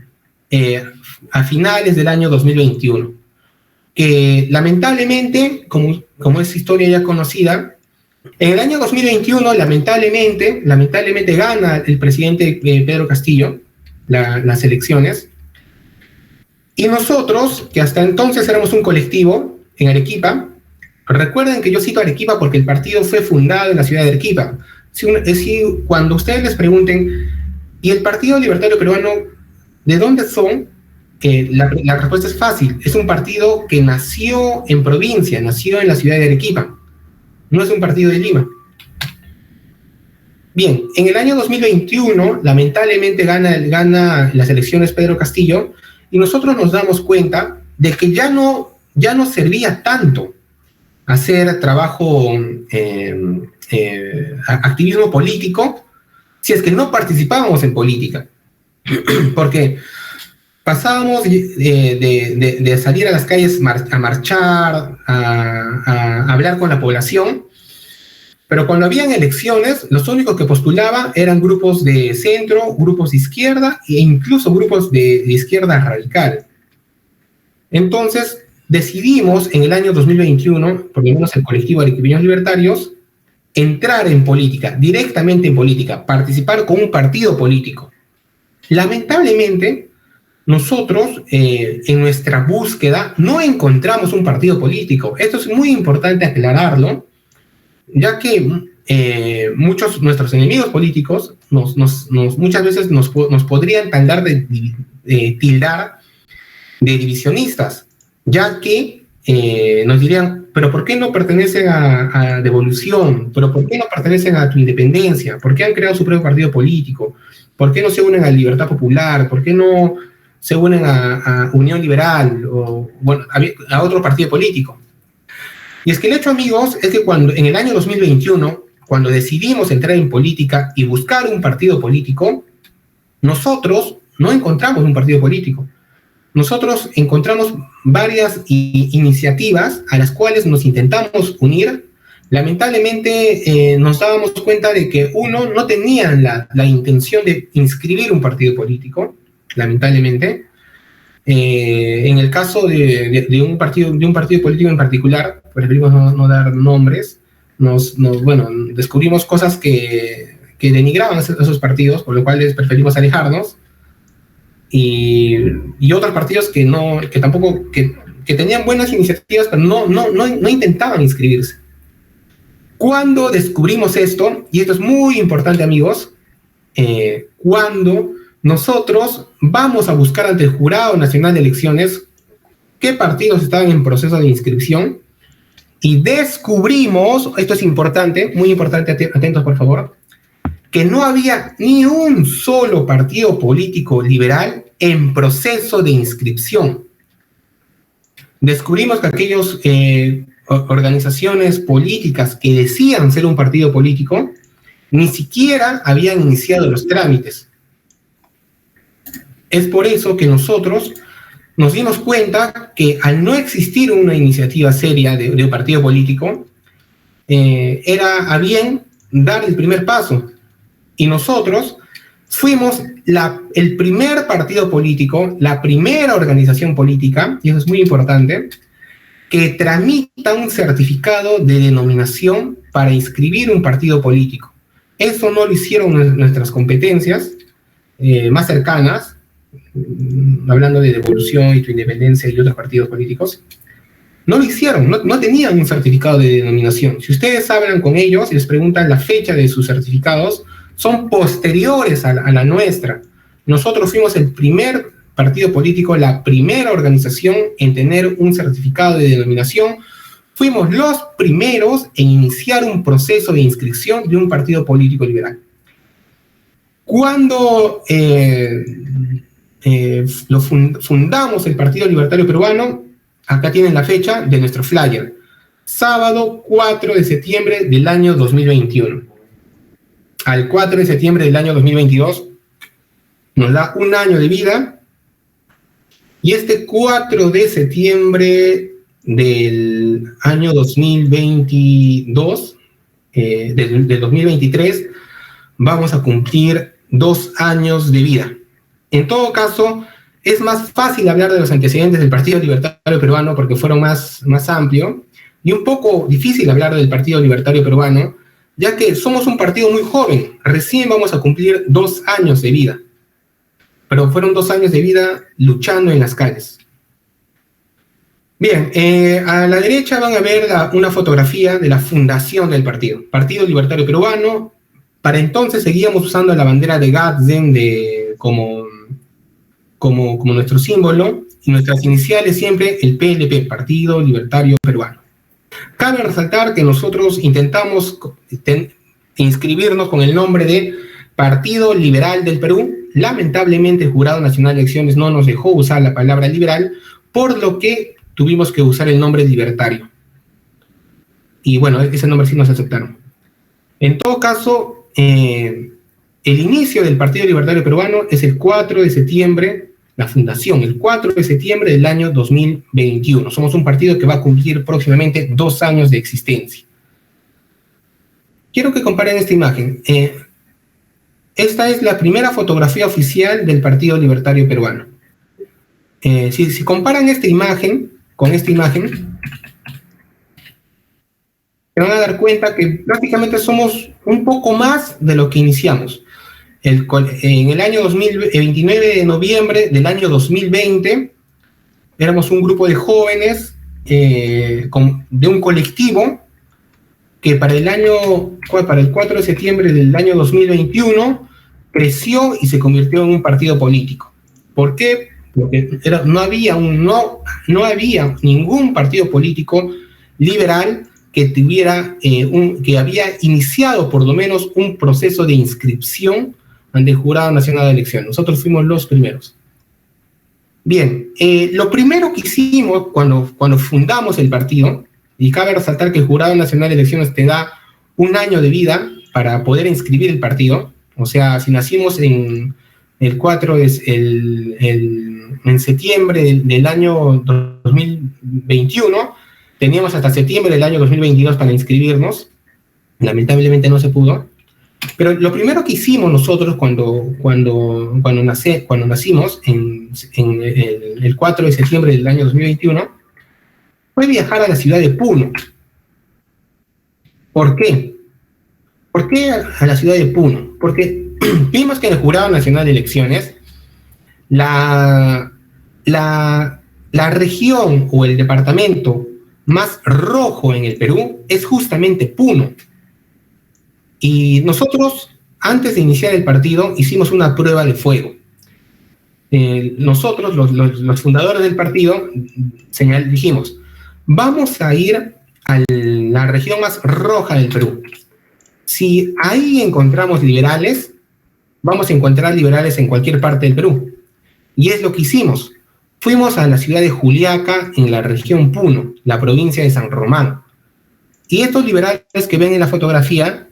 A finales del año 2021. Que lamentablemente, como es historia ya conocida, en el año 2021 lamentablemente gana el presidente Pedro Castillo las elecciones, y nosotros, que hasta entonces éramos un colectivo en Arequipa, recuerden que yo cito Arequipa porque el partido fue fundado en la ciudad de Arequipa. Cuando ustedes les pregunten, ¿y el Partido Libertario Peruano de dónde son? La respuesta es fácil. Es un partido que nació en provincia, nació en la ciudad de Arequipa. No es un partido de Lima. Bien, en el año 2021, lamentablemente gana las elecciones Pedro Castillo, y nosotros nos damos cuenta de que ya no servía tanto hacer trabajo, activismo político, si es que no participábamos en política. Porque pasábamos de salir a las calles a marchar, a hablar con la población, pero cuando habían elecciones, los únicos que postulaban eran grupos de centro, grupos de izquierda e incluso grupos de izquierda radical. Entonces, decidimos en el año 2021, por lo menos el colectivo Arequipeños Libertarios, entrar en política, directamente en política, participar con un partido político. Lamentablemente, nosotros en nuestra búsqueda no encontramos un partido político. Esto es muy importante aclararlo, ya que muchos nuestros enemigos políticos muchas veces nos podrían tildar de divisionistas, ya que nos dirían, pero ¿por qué no pertenecen a Devolución? ¿Pero por qué no pertenecen a Tu Independencia? ¿Por qué han creado su propio partido político? ¿Por qué no se unen a Libertad Popular? ¿Por qué no se unen a Unión Liberal o bueno, a otro partido político? Y es que el hecho, amigos, es que cuando en el año 2021, cuando decidimos entrar en política y buscar un partido político, nosotros no encontramos un partido político. Nosotros encontramos varias iniciativas a las cuales nos intentamos unir. Lamentablemente nos dábamos cuenta de que uno no tenían la intención de inscribir un partido político, lamentablemente. En el caso de un partido político en particular, preferimos no dar nombres, bueno, descubrimos cosas que denigraban a esos partidos, por lo cual preferimos alejarnos. Y otros partidos que tenían buenas iniciativas, pero no intentaban inscribirse. Cuando descubrimos esto, y esto es muy importante, amigos, cuando nosotros vamos a buscar ante el Jurado Nacional de Elecciones qué partidos estaban en proceso de inscripción, y descubrimos, esto es importante, muy importante, atentos por favor, que no había ni un solo partido político liberal en proceso de inscripción. Descubrimos que aquellas organizaciones políticas que decían ser un partido político ni siquiera habían iniciado los trámites. Es por eso que nosotros nos dimos cuenta que al no existir una iniciativa seria de un partido político, era a bien dar el primer paso. Y nosotros fuimos el primer partido político, la primera organización política, y eso es muy importante, que tramita un certificado de denominación para inscribir un partido político. Eso no lo hicieron nuestras competencias más cercanas, hablando de Devolución y Tu Independencia y otros partidos políticos. No lo hicieron, no tenían un certificado de denominación. Si ustedes hablan con ellos y les preguntan la fecha de sus certificados, son posteriores a la nuestra. Nosotros fuimos el primer partido político, la primera organización en tener un certificado de denominación. Fuimos los primeros en iniciar un proceso de inscripción de un partido político liberal. Cuando fundamos el Partido Libertario Peruano, acá tienen la fecha de nuestro flyer, sábado 4 de septiembre del año 2021. Al 4 de septiembre del año 2022 nos da un año de vida, y este 4 de septiembre del año 2022, del 2023, vamos a cumplir 2 años de vida. En todo caso, es más fácil hablar de los antecedentes del Partido Libertario Peruano porque fueron más amplios, y un poco difícil hablar del Partido Libertario Peruano, ya que somos un partido muy joven, recién vamos a cumplir 2 años de vida, pero fueron 2 años de vida luchando en las calles. Bien, a la derecha van a ver una fotografía de la fundación del partido, Partido Libertario Peruano. Para entonces seguíamos usando la bandera de Gadsden como nuestro símbolo, y nuestras iniciales siempre el PLP, Partido Libertario Peruano. Cabe resaltar que nosotros intentamos inscribirnos con el nombre de Partido Liberal del Perú. Lamentablemente el Jurado Nacional de Elecciones no nos dejó usar la palabra liberal, por lo que tuvimos que usar el nombre libertario. Y bueno, ese nombre sí nos aceptaron. En todo caso, el inicio del Partido Libertario Peruano es el 4 de septiembre, la fundación, el 4 de septiembre del año 2021. Somos un partido que va a cumplir próximamente 2 años de existencia. Quiero que comparen esta imagen. Esta es la primera fotografía oficial del Partido Libertario Peruano. Si comparan esta imagen con esta imagen, se van a dar cuenta que prácticamente somos un poco más de lo que iniciamos. En el año 29 de noviembre del año 2020, éramos un grupo de jóvenes de un colectivo que para el 4 de septiembre del año 2021 creció y se convirtió en un partido político. ¿Por qué? Porque no había ningún partido político liberal que que había iniciado por lo menos un proceso de inscripción ante el Jurado Nacional de Elecciones. Nosotros fuimos los primeros. Bien, lo primero que hicimos cuando fundamos el partido, y cabe resaltar que el Jurado Nacional de Elecciones te da un año de vida para poder inscribir el partido. O sea, si nacimos en septiembre del año 2021, teníamos hasta septiembre del año 2022 para inscribirnos. Lamentablemente no se pudo. Pero lo primero que hicimos nosotros cuando nacimos en el 4 de septiembre del año 2021 fue viajar a la ciudad de Puno. ¿Por qué? ¿Por qué a la ciudad de Puno? Porque vimos que en el Jurado Nacional de Elecciones la región o el departamento más rojo en el Perú es justamente Puno. Y nosotros, antes de iniciar el partido, hicimos una prueba de fuego. Nosotros, los fundadores del partido, dijimos, vamos a ir a la región más roja del Perú. Si ahí encontramos liberales, vamos a encontrar liberales en cualquier parte del Perú. Y es lo que hicimos. Fuimos a la ciudad de Juliaca, en la región Puno, la provincia de San Román. Y estos liberales que ven en la fotografía,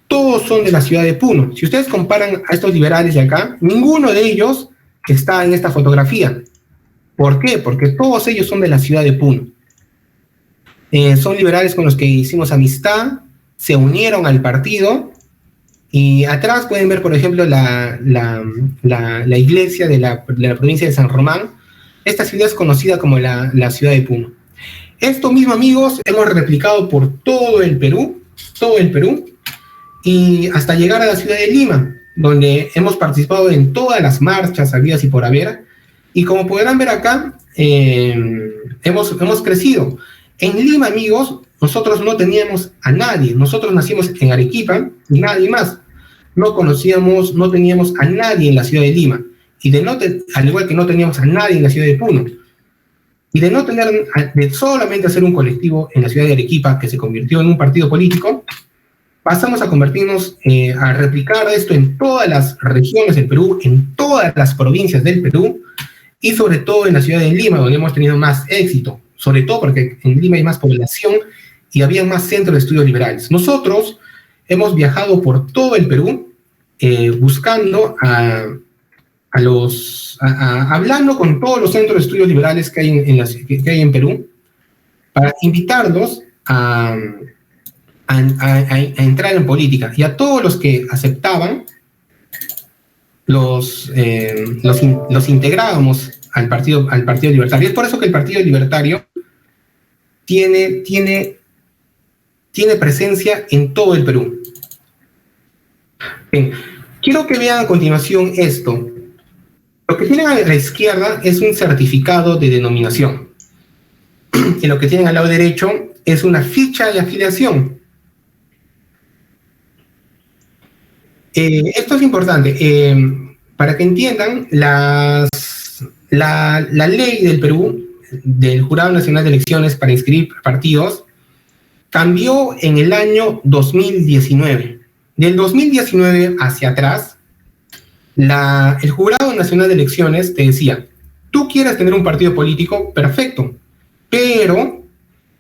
todos son de la ciudad de Puno. Si ustedes comparan a estos liberales de acá, ninguno de ellos está en esta fotografía. ¿Por qué? Porque todos ellos son de la ciudad de Puno. Son liberales con los que hicimos amistad, se unieron al partido, y atrás pueden ver, por ejemplo, la iglesia de la provincia de San Román. Esta ciudad es conocida como la ciudad de Puno. Esto mismo, amigos, hemos replicado por todo el Perú, y hasta llegar a la ciudad de Lima, donde hemos participado en todas las marchas habidas y por haber, y como podrán ver acá, hemos crecido. En Lima, amigos, nosotros no teníamos a nadie. Nosotros nacimos en Arequipa y nadie más. No teníamos a nadie en la ciudad de Lima. Al igual que no teníamos a nadie en la ciudad de Puno. Y de solamente hacer un colectivo en la ciudad de Arequipa, que se convirtió en un partido político, pasamos a convertirnos, a replicar esto en todas las regiones del Perú, en todas las provincias del Perú, y sobre todo en la ciudad de Lima, donde hemos tenido más éxito. Sobre todo porque en Lima hay más población y había más centros de estudios liberales. Nosotros hemos viajado por todo el Perú buscando hablando con todos los centros de estudios liberales que hay en Perú, para invitarlos a entrar en política. Y a todos los que aceptaban, los integrábamos al Partido Libertario. Es por eso que el Partido Libertario tiene presencia en todo el Perú. Bien, quiero que vean a continuación esto. Lo que tienen a la izquierda es un certificado de denominación. Y lo que tienen al lado derecho es una ficha de afiliación. Esto es importante. Para que entiendan, la ley del Perú, del Jurado Nacional de Elecciones para inscribir partidos, cambió en el año 2019. Del 2019 hacia atrás, el Jurado Nacional de Elecciones te decía, tú quieres tener un partido político, perfecto, pero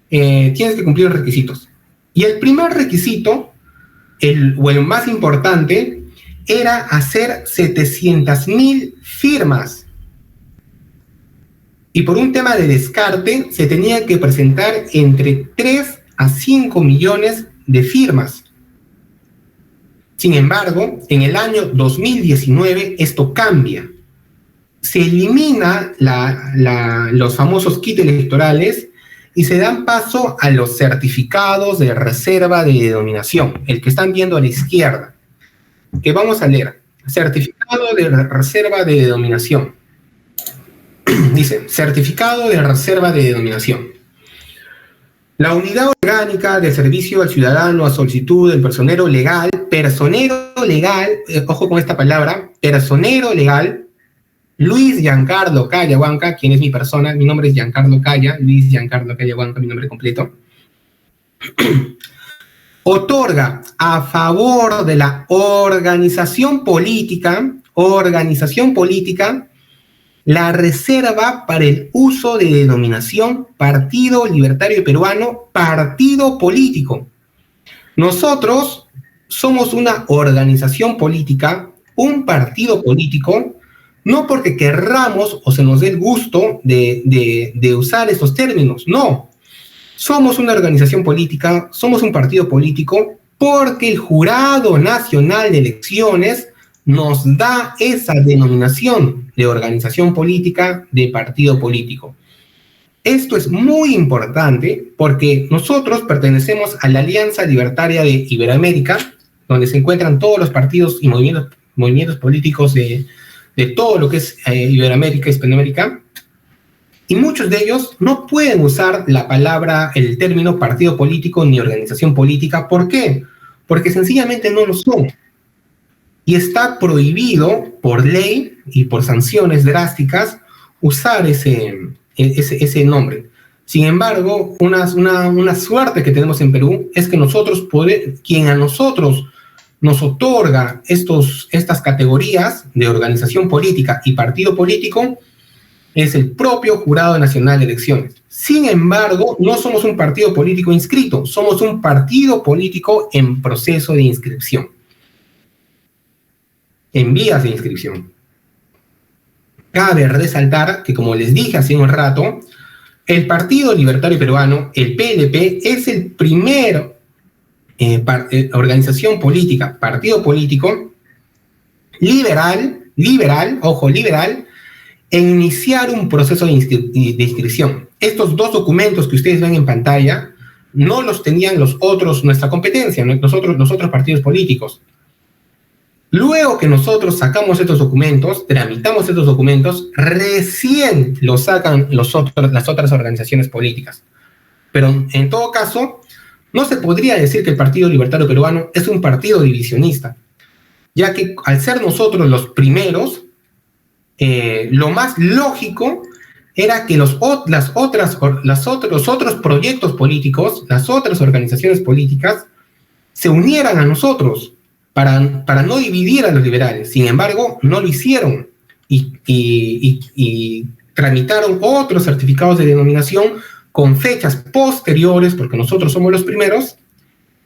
tienes que cumplir los requisitos. Y el primer requisito, el más importante, era hacer 700,000 firmas. Y por un tema de descarte, se tenía que presentar entre 3 a 5 millones de firmas. Sin embargo, en el año 2019 esto cambia. se elimina los famosos kits electorales y se dan paso a los certificados de reserva de denominación, el que están viendo a la izquierda, que vamos a leer. Certificado de reserva de denominación. Dice, certificado de reserva de denominación. La unidad orgánica de servicio al ciudadano a solicitud del personero legal, ojo con esta palabra, personero legal, Luis Giancarlo Calla Huanca, quien es mi persona, mi nombre es Giancarlo Calla, Luis Giancarlo Calla Huanca, mi nombre completo, otorga a favor de la organización política, la reserva para el uso de denominación Partido Libertario Peruano, partido político. Nosotros somos una organización política, un partido político, no porque querramos o se nos dé el gusto de usar esos términos, no. Somos una organización política, somos un partido político, porque el Jurado Nacional de Elecciones nos da esa denominación de organización política, de partido político. Esto es muy importante porque nosotros pertenecemos a la Alianza Libertaria de Iberoamérica, donde se encuentran todos los partidos y movimientos políticos de todo lo que es Iberoamérica, Hispanoamérica, y muchos de ellos no pueden usar la palabra, el término partido político ni organización política. ¿Por qué? Porque sencillamente no lo son. Y está prohibido por ley y por sanciones drásticas usar ese nombre. Sin embargo, una suerte que tenemos en Perú es que quien a nosotros nos otorga estas categorías de organización política y partido político es el propio Jurado Nacional de Elecciones. Sin embargo, no somos un partido político inscrito, somos un partido político en proceso de inscripción, en vías de inscripción. Cabe resaltar que, como les dije hace un rato, el Partido Libertario Peruano, el PLP, es el primer organización política, partido político, liberal, en iniciar un proceso de inscripción. Estos dos documentos que ustedes ven en pantalla no los tenían nuestra competencia, los otros partidos políticos. Luego que nosotros sacamos estos documentos, tramitamos estos documentos, recién los sacan las otras organizaciones políticas. Pero en todo caso, no se podría decir que el Partido Libertario Peruano es un partido divisionista, ya que al ser nosotros los primeros, lo más lógico era que los otros proyectos políticos, las otras organizaciones políticas, se unieran a nosotros para no dividir a los liberales. Sin embargo, no lo hicieron y tramitaron otros certificados de denominación con fechas posteriores, porque nosotros somos los primeros,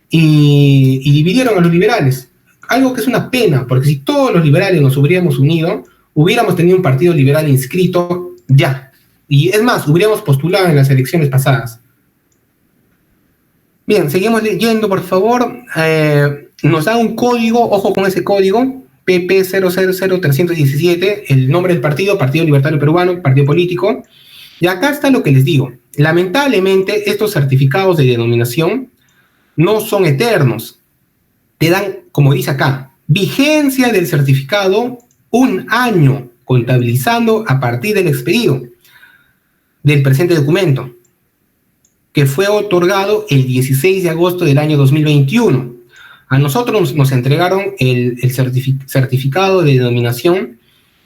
y dividieron a los liberales. Algo que es una pena, porque si todos los liberales nos hubiéramos unido, hubiéramos tenido un partido liberal inscrito ya. Y es más, hubiéramos postulado en las elecciones pasadas. Bien, seguimos leyendo, por favor. Nos da un código, ojo con ese código, PP000317, el nombre del partido, Partido Libertario Peruano, partido político. Y acá está lo que les digo. Lamentablemente, estos certificados de denominación no son eternos. Te dan, como dice acá, vigencia del certificado 1 año, contabilizando a partir del expedido del presente documento, que fue otorgado el 16 de agosto del año 2021. A nosotros nos entregaron el certificado de denominación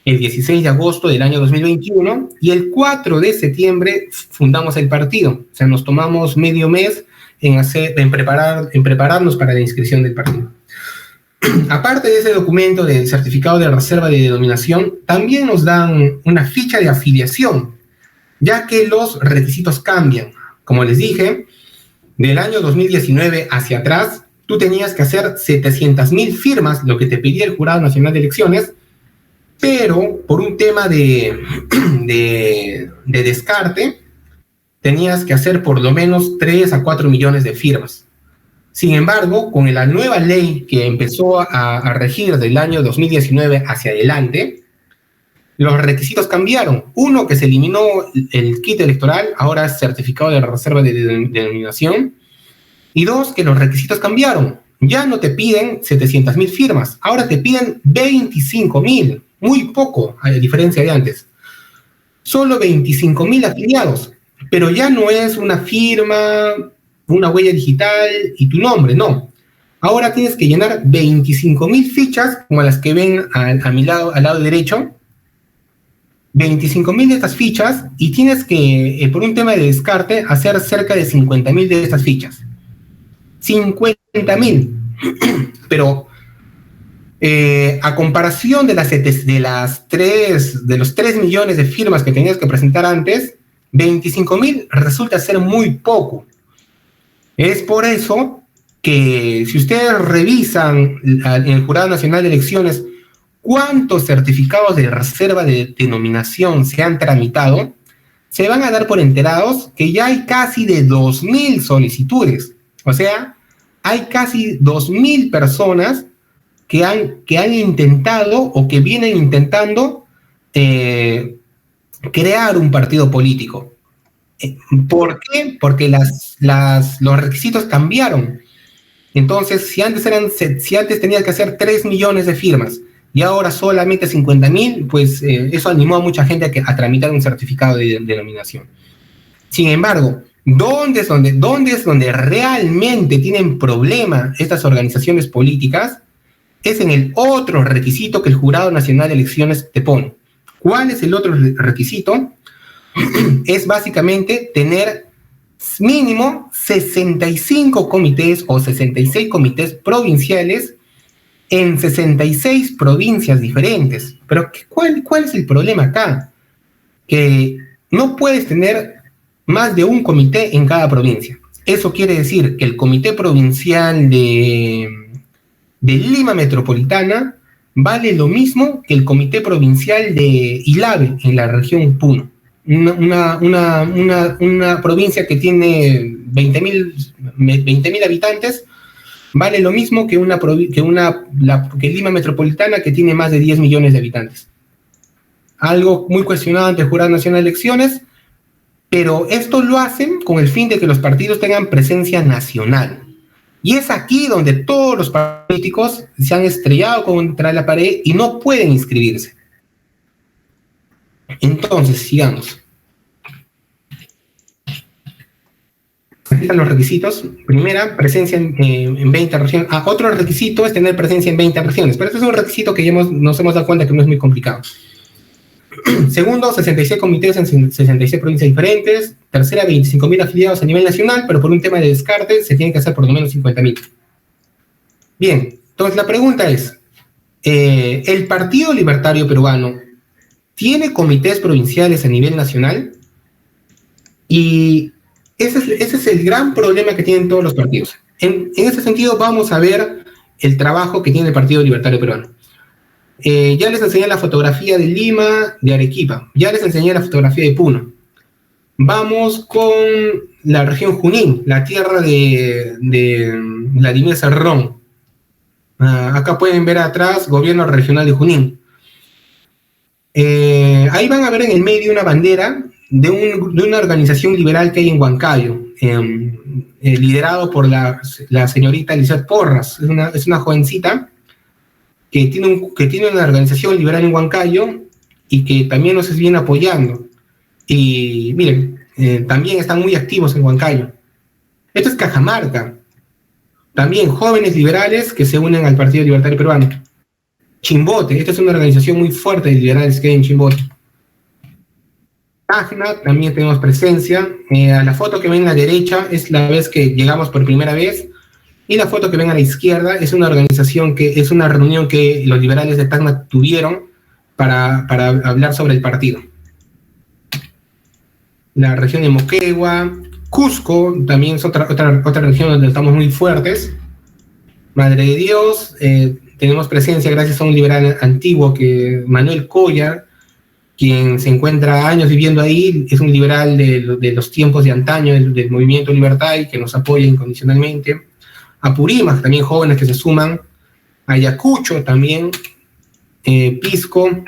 el 16 de agosto del año 2021 y el 4 de septiembre fundamos el partido. O sea, nos tomamos medio mes en prepararnos para la inscripción del partido. Aparte de ese documento del certificado de reserva de denominación, también nos dan una ficha de afiliación, ya que los requisitos cambian. Como les dije, del año 2019 hacia atrás, tú tenías que hacer 700,000 firmas, lo que te pedía el Jurado Nacional de Elecciones, pero por un tema de descarte, tenías que hacer por lo menos 3 a 4 millones de firmas. Sin embargo, con la nueva ley que empezó a regir del año 2019 hacia adelante, los requisitos cambiaron. Uno, que se eliminó el kit electoral, ahora es certificado de reserva de denominación. Y dos, que los requisitos cambiaron. Ya no te piden 700.000 firmas, ahora te piden 25.000, muy poco, a diferencia de antes. Solo 25.000 afiliados, pero ya no es una firma, una huella digital y tu nombre, no. Ahora tienes que llenar 25.000 fichas, como las que ven a mi lado, al lado derecho, 25.000 de estas fichas, y tienes que, por un tema de descarte, hacer cerca de 50.000 de estas fichas. 50.000. Pero a comparación de los 3 millones de firmas que tenías que presentar antes, 25.000 resulta ser muy poco. Es por eso que si ustedes revisan en el Jurado Nacional de Elecciones cuántos certificados de reserva de denominación se han tramitado, se van a dar por enterados que ya hay casi de 2.000 solicitudes. O sea, hay casi 2.000 personas que han intentado o que vienen intentando crear un partido político. ¿Por qué? Porque los requisitos cambiaron. Entonces, si antes tenías que hacer 3 millones de firmas y ahora solamente 50.000, pues eso animó a mucha gente a tramitar un certificado de denominación. Sin embargo, ¿dónde es donde realmente tienen problema estas organizaciones políticas? Es en el otro requisito que el Jurado Nacional de Elecciones te pone. ¿Cuál es el otro requisito? Es básicamente tener mínimo 65 comités o 66 comités provinciales en 66 provincias diferentes. Pero ¿cuál es el problema acá? Que no puedes tener más de un comité en cada provincia. Eso quiere decir que el Comité Provincial de Lima Metropolitana vale lo mismo que el Comité Provincial de Ilave en la región Puno. Una provincia que tiene 20.000 habitantes vale lo mismo que Lima Metropolitana, que tiene más de 10 millones de habitantes. Algo muy cuestionado ante el Jurado Nacional de Elecciones, pero esto lo hacen con el fin de que los partidos tengan presencia nacional. Y es aquí donde todos los políticos se han estrellado contra la pared y no pueden inscribirse. Entonces, sigamos. Aquí están los requisitos. Primera, presencia en 20 regiones. Otro requisito es tener presencia en 20 regiones, pero este es un requisito que ya nos hemos dado cuenta que no es muy complicado. Segundo, 66 comités en 66 provincias diferentes. Tercera, 25.000 afiliados a nivel nacional, pero por un tema de descarte se tienen que hacer por lo menos 50.000. Bien, entonces la pregunta es, ¿el Partido Libertario Peruano tiene comités provinciales a nivel nacional? Y ese es el gran problema que tienen todos los partidos. En ese sentido, vamos a ver el trabajo que tiene el Partido Libertario Peruano. Ya les enseñé la fotografía de Lima, de Arequipa. Ya les enseñé la fotografía de Puno. Vamos con la región Junín, la tierra de Vladimir Cerrón. Acá pueden ver atrás, gobierno regional de Junín. Ahí van a ver en el medio una bandera de una organización liberal que hay en Huancayo, liderado por la señorita Lizeth Porras. Es una jovencita que tiene una organización liberal en Huancayo y que también nos viene apoyando. Y miren, también están muy activos en Huancayo. Esto es Cajamarca. También jóvenes liberales que se unen al Partido Libertario Peruano. Chimbote, esta es una organización muy fuerte de liberales que hay en Chimbote. Tacna, también tenemos presencia. A la foto que ven a la derecha es la vez que llegamos por primera vez. Y la foto que ven a la izquierda es una reunión que los liberales de Tacna tuvieron para hablar sobre el partido. La región de Moquegua, Cusco, también es otra región donde estamos muy fuertes. Madre de Dios, tenemos presencia gracias a un liberal antiguo, Manuel Collar, quien se encuentra años viviendo ahí, es un liberal de los tiempos de antaño del movimiento Libertad y que nos apoya incondicionalmente. Apurímac, también jóvenes que se suman. Ayacucho también, Pisco.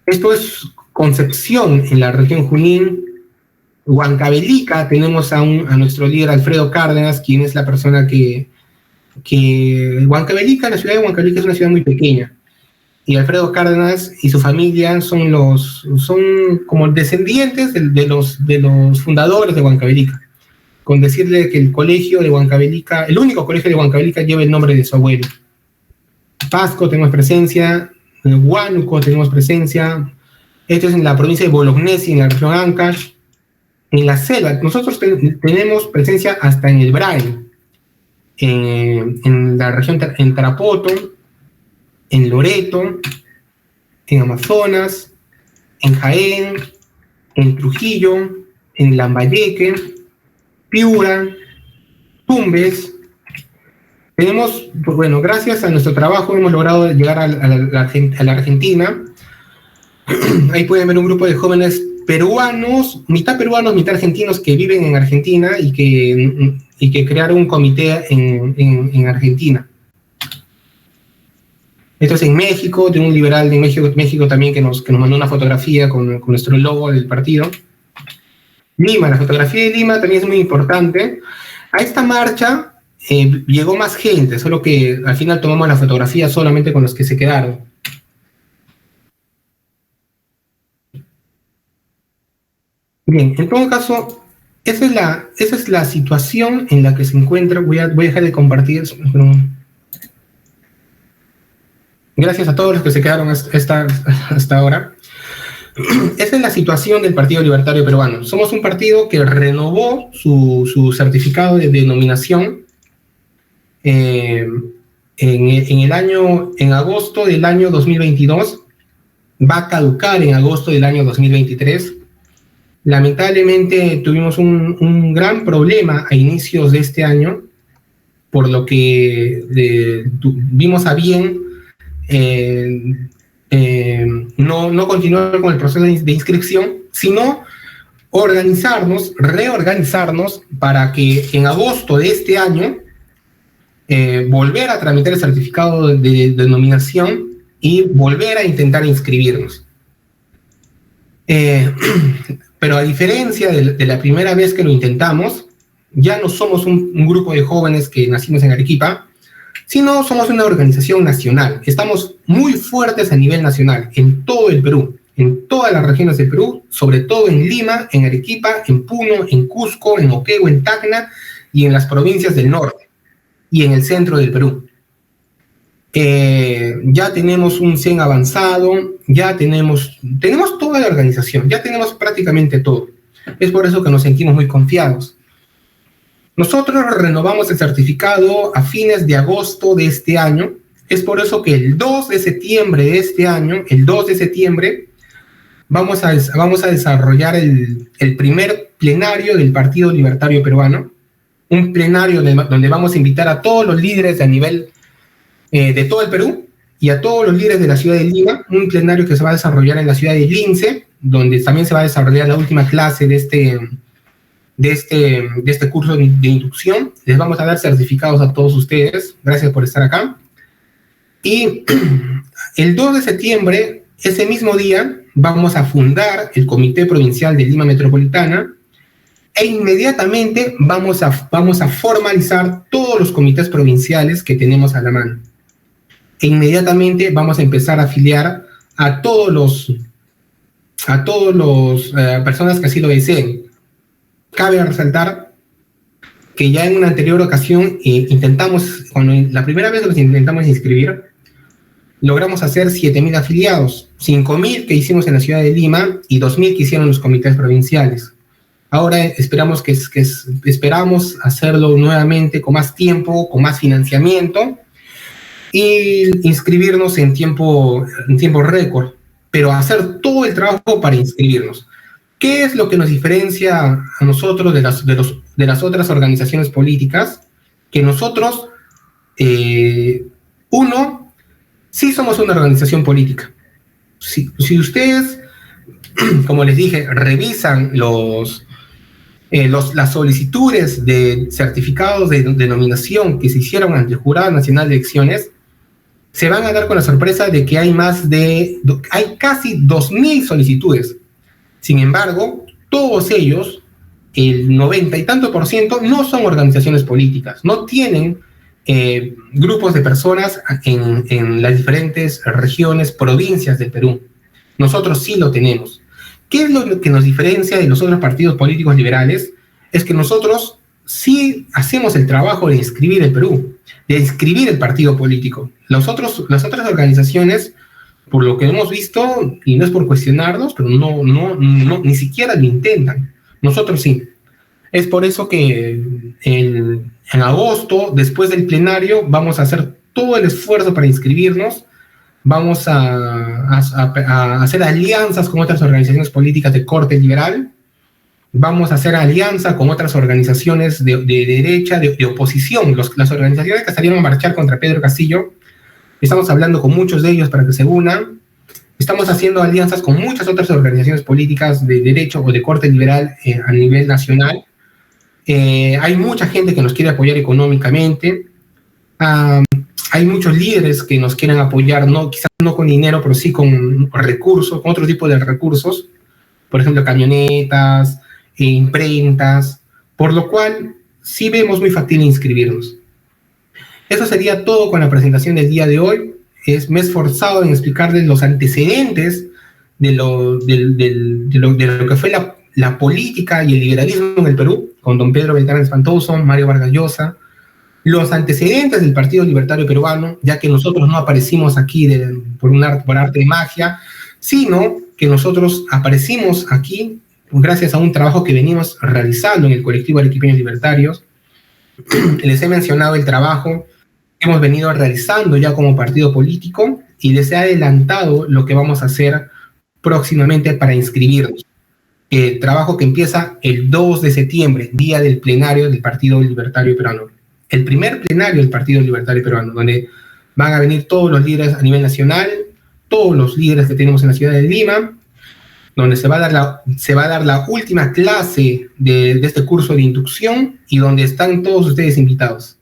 Esto es Concepción, en la región Junín. Huancavelica, tenemos a nuestro líder Alfredo Cárdenas, quien es la persona que Huancavelica, la ciudad de Huancavelica es una ciudad muy pequeña, y Alfredo Cárdenas y su familia son como descendientes de los fundadores de Huancavelica, con decirle que el colegio de Huancavelica, el único colegio de Huancavelica, lleva el nombre de su abuelo. Pasco tenemos presencia, en Huánuco tenemos presencia, esto es en la provincia de Bolognesi, en la región Ancash. En la selva, nosotros tenemos presencia hasta en el Braille, en la región, en Tarapoto, en Loreto, en Amazonas, en Jaén, en Trujillo, en Lambayeque, Piura, Tumbes. Tenemos, pues bueno, gracias a nuestro trabajo hemos logrado llegar a la Argentina. Ahí pueden ver un grupo de jóvenes peruanos, mitad argentinos, que viven en Argentina y que crearon un comité en Argentina. Esto es en México, de un liberal de México también que nos mandó una fotografía con nuestro logo del partido. Lima, la fotografía de Lima también es muy importante. A esta marcha llegó más gente, solo que al final tomamos la fotografía solamente con los que se quedaron. Bien, en todo caso, esa es la situación en la que se encuentra. Voy a dejar de compartir. Gracias a todos los que se quedaron hasta ahora. Esa es la situación del Partido Libertario Peruano. Somos un partido que renovó su certificado de denominación en agosto del año 2022. Va a caducar en agosto del año 2023. Lamentablemente tuvimos un gran problema a inicios de este año, por lo que vimos a bien no continuar con el proceso de inscripción, sino reorganizarnos para que en agosto de este año volver a tramitar el certificado de denominación y volver a intentar inscribirnos. Pero a diferencia de la primera vez que lo intentamos, ya no somos un grupo de jóvenes que nacimos en Arequipa, sino somos una organización nacional. Estamos muy fuertes a nivel nacional, en todo el Perú, en todas las regiones del Perú, sobre todo en Lima, en Arequipa, en Puno, en Cusco, en Moquegua, en Tacna y en las provincias del norte y en el centro del Perú. Ya tenemos un CEN avanzado, ya tenemos toda la organización, ya tenemos prácticamente todo. Es por eso que nos sentimos muy confiados. Nosotros renovamos el certificado a fines de agosto de este año. Es por eso que el 2 de septiembre de este año, vamos a desarrollar el primer plenario del Partido Libertario Peruano, un plenario donde vamos a invitar a todos los líderes a nivel de todo el Perú y a todos los líderes de la ciudad de Lima, un plenario que se va a desarrollar en la ciudad de Lince, donde también se va a desarrollar la última clase de este curso de inducción. Les vamos a dar certificados a todos ustedes. Gracias por estar acá. Y el 2 de septiembre, ese mismo día, vamos a fundar el Comité Provincial de Lima Metropolitana e inmediatamente vamos a formalizar todos los comités provinciales que tenemos a la mano. E inmediatamente vamos a empezar a afiliar a todos los personas que así lo deseen. Cabe resaltar que ya en una anterior ocasión la primera vez que nos intentamos inscribir, logramos hacer 7.000 afiliados, 5.000 que hicimos en la ciudad de Lima y 2.000 que hicieron los comités provinciales. Ahora esperamos hacerlo nuevamente con más tiempo, con más financiamiento y inscribirnos en tiempo récord, pero hacer todo el trabajo para inscribirnos. ¿Qué es lo que nos diferencia a nosotros de las otras organizaciones políticas? Que nosotros, sí somos una organización política. Si ustedes, como les dije, revisan las solicitudes de certificados de denominación que se hicieron ante el Jurado Nacional de Elecciones, se van a dar con la sorpresa de que hay hay casi 2.000 solicitudes. Sin embargo, todos ellos, el 90 y tanto por ciento, no son organizaciones políticas, no tienen grupos de personas en las diferentes regiones, provincias del Perú. Nosotros sí lo tenemos. ¿Qué es lo que nos diferencia de los otros partidos políticos liberales? Es que nosotros sí hacemos el trabajo de inscribir el Perú, de inscribir el partido político. Las otras organizaciones, por lo que hemos visto, y no es por cuestionarlos, pero ni siquiera lo intentan. Nosotros sí. Es por eso que en agosto, después del plenario, vamos a hacer todo el esfuerzo para inscribirnos. Vamos a hacer alianzas con otras organizaciones políticas de corte liberal. Vamos a hacer alianza con otras organizaciones de derecha, de oposición. Las organizaciones que salieron a marchar contra Pedro Castillo, estamos hablando con muchos de ellos para que se unan. Estamos haciendo alianzas con muchas otras organizaciones políticas de derecho o de corte liberal a nivel nacional. Hay mucha gente que nos quiere apoyar económicamente. Hay muchos líderes que nos quieren apoyar, quizás no con dinero, pero sí con recursos, con otro tipo de recursos. Por ejemplo, camionetas, imprentas, por lo cual sí vemos muy factible inscribirnos. Eso sería todo con la presentación del día de hoy. Me he esforzado en explicarles los antecedentes de lo que fue la política y el liberalismo en el Perú, con don Pedro Beltrán Espantoso, Mario Vargas Llosa, los antecedentes del Partido Libertario Peruano, ya que nosotros no aparecimos aquí por arte de magia, sino que nosotros aparecimos aquí gracias a un trabajo que venimos realizando en el colectivo Arequipeños Libertarios. Les he mencionado el trabajo que hemos venido realizando ya como partido político y les he adelantado lo que vamos a hacer próximamente para inscribirnos. El trabajo que empieza el 2 de septiembre, día del plenario del Partido Libertario Peruano. El primer plenario del Partido Libertario Peruano, donde van a venir todos los líderes a nivel nacional, todos los líderes que tenemos en la ciudad de Lima, donde se va a dar la última clase de este curso de inducción y donde están todos ustedes invitados.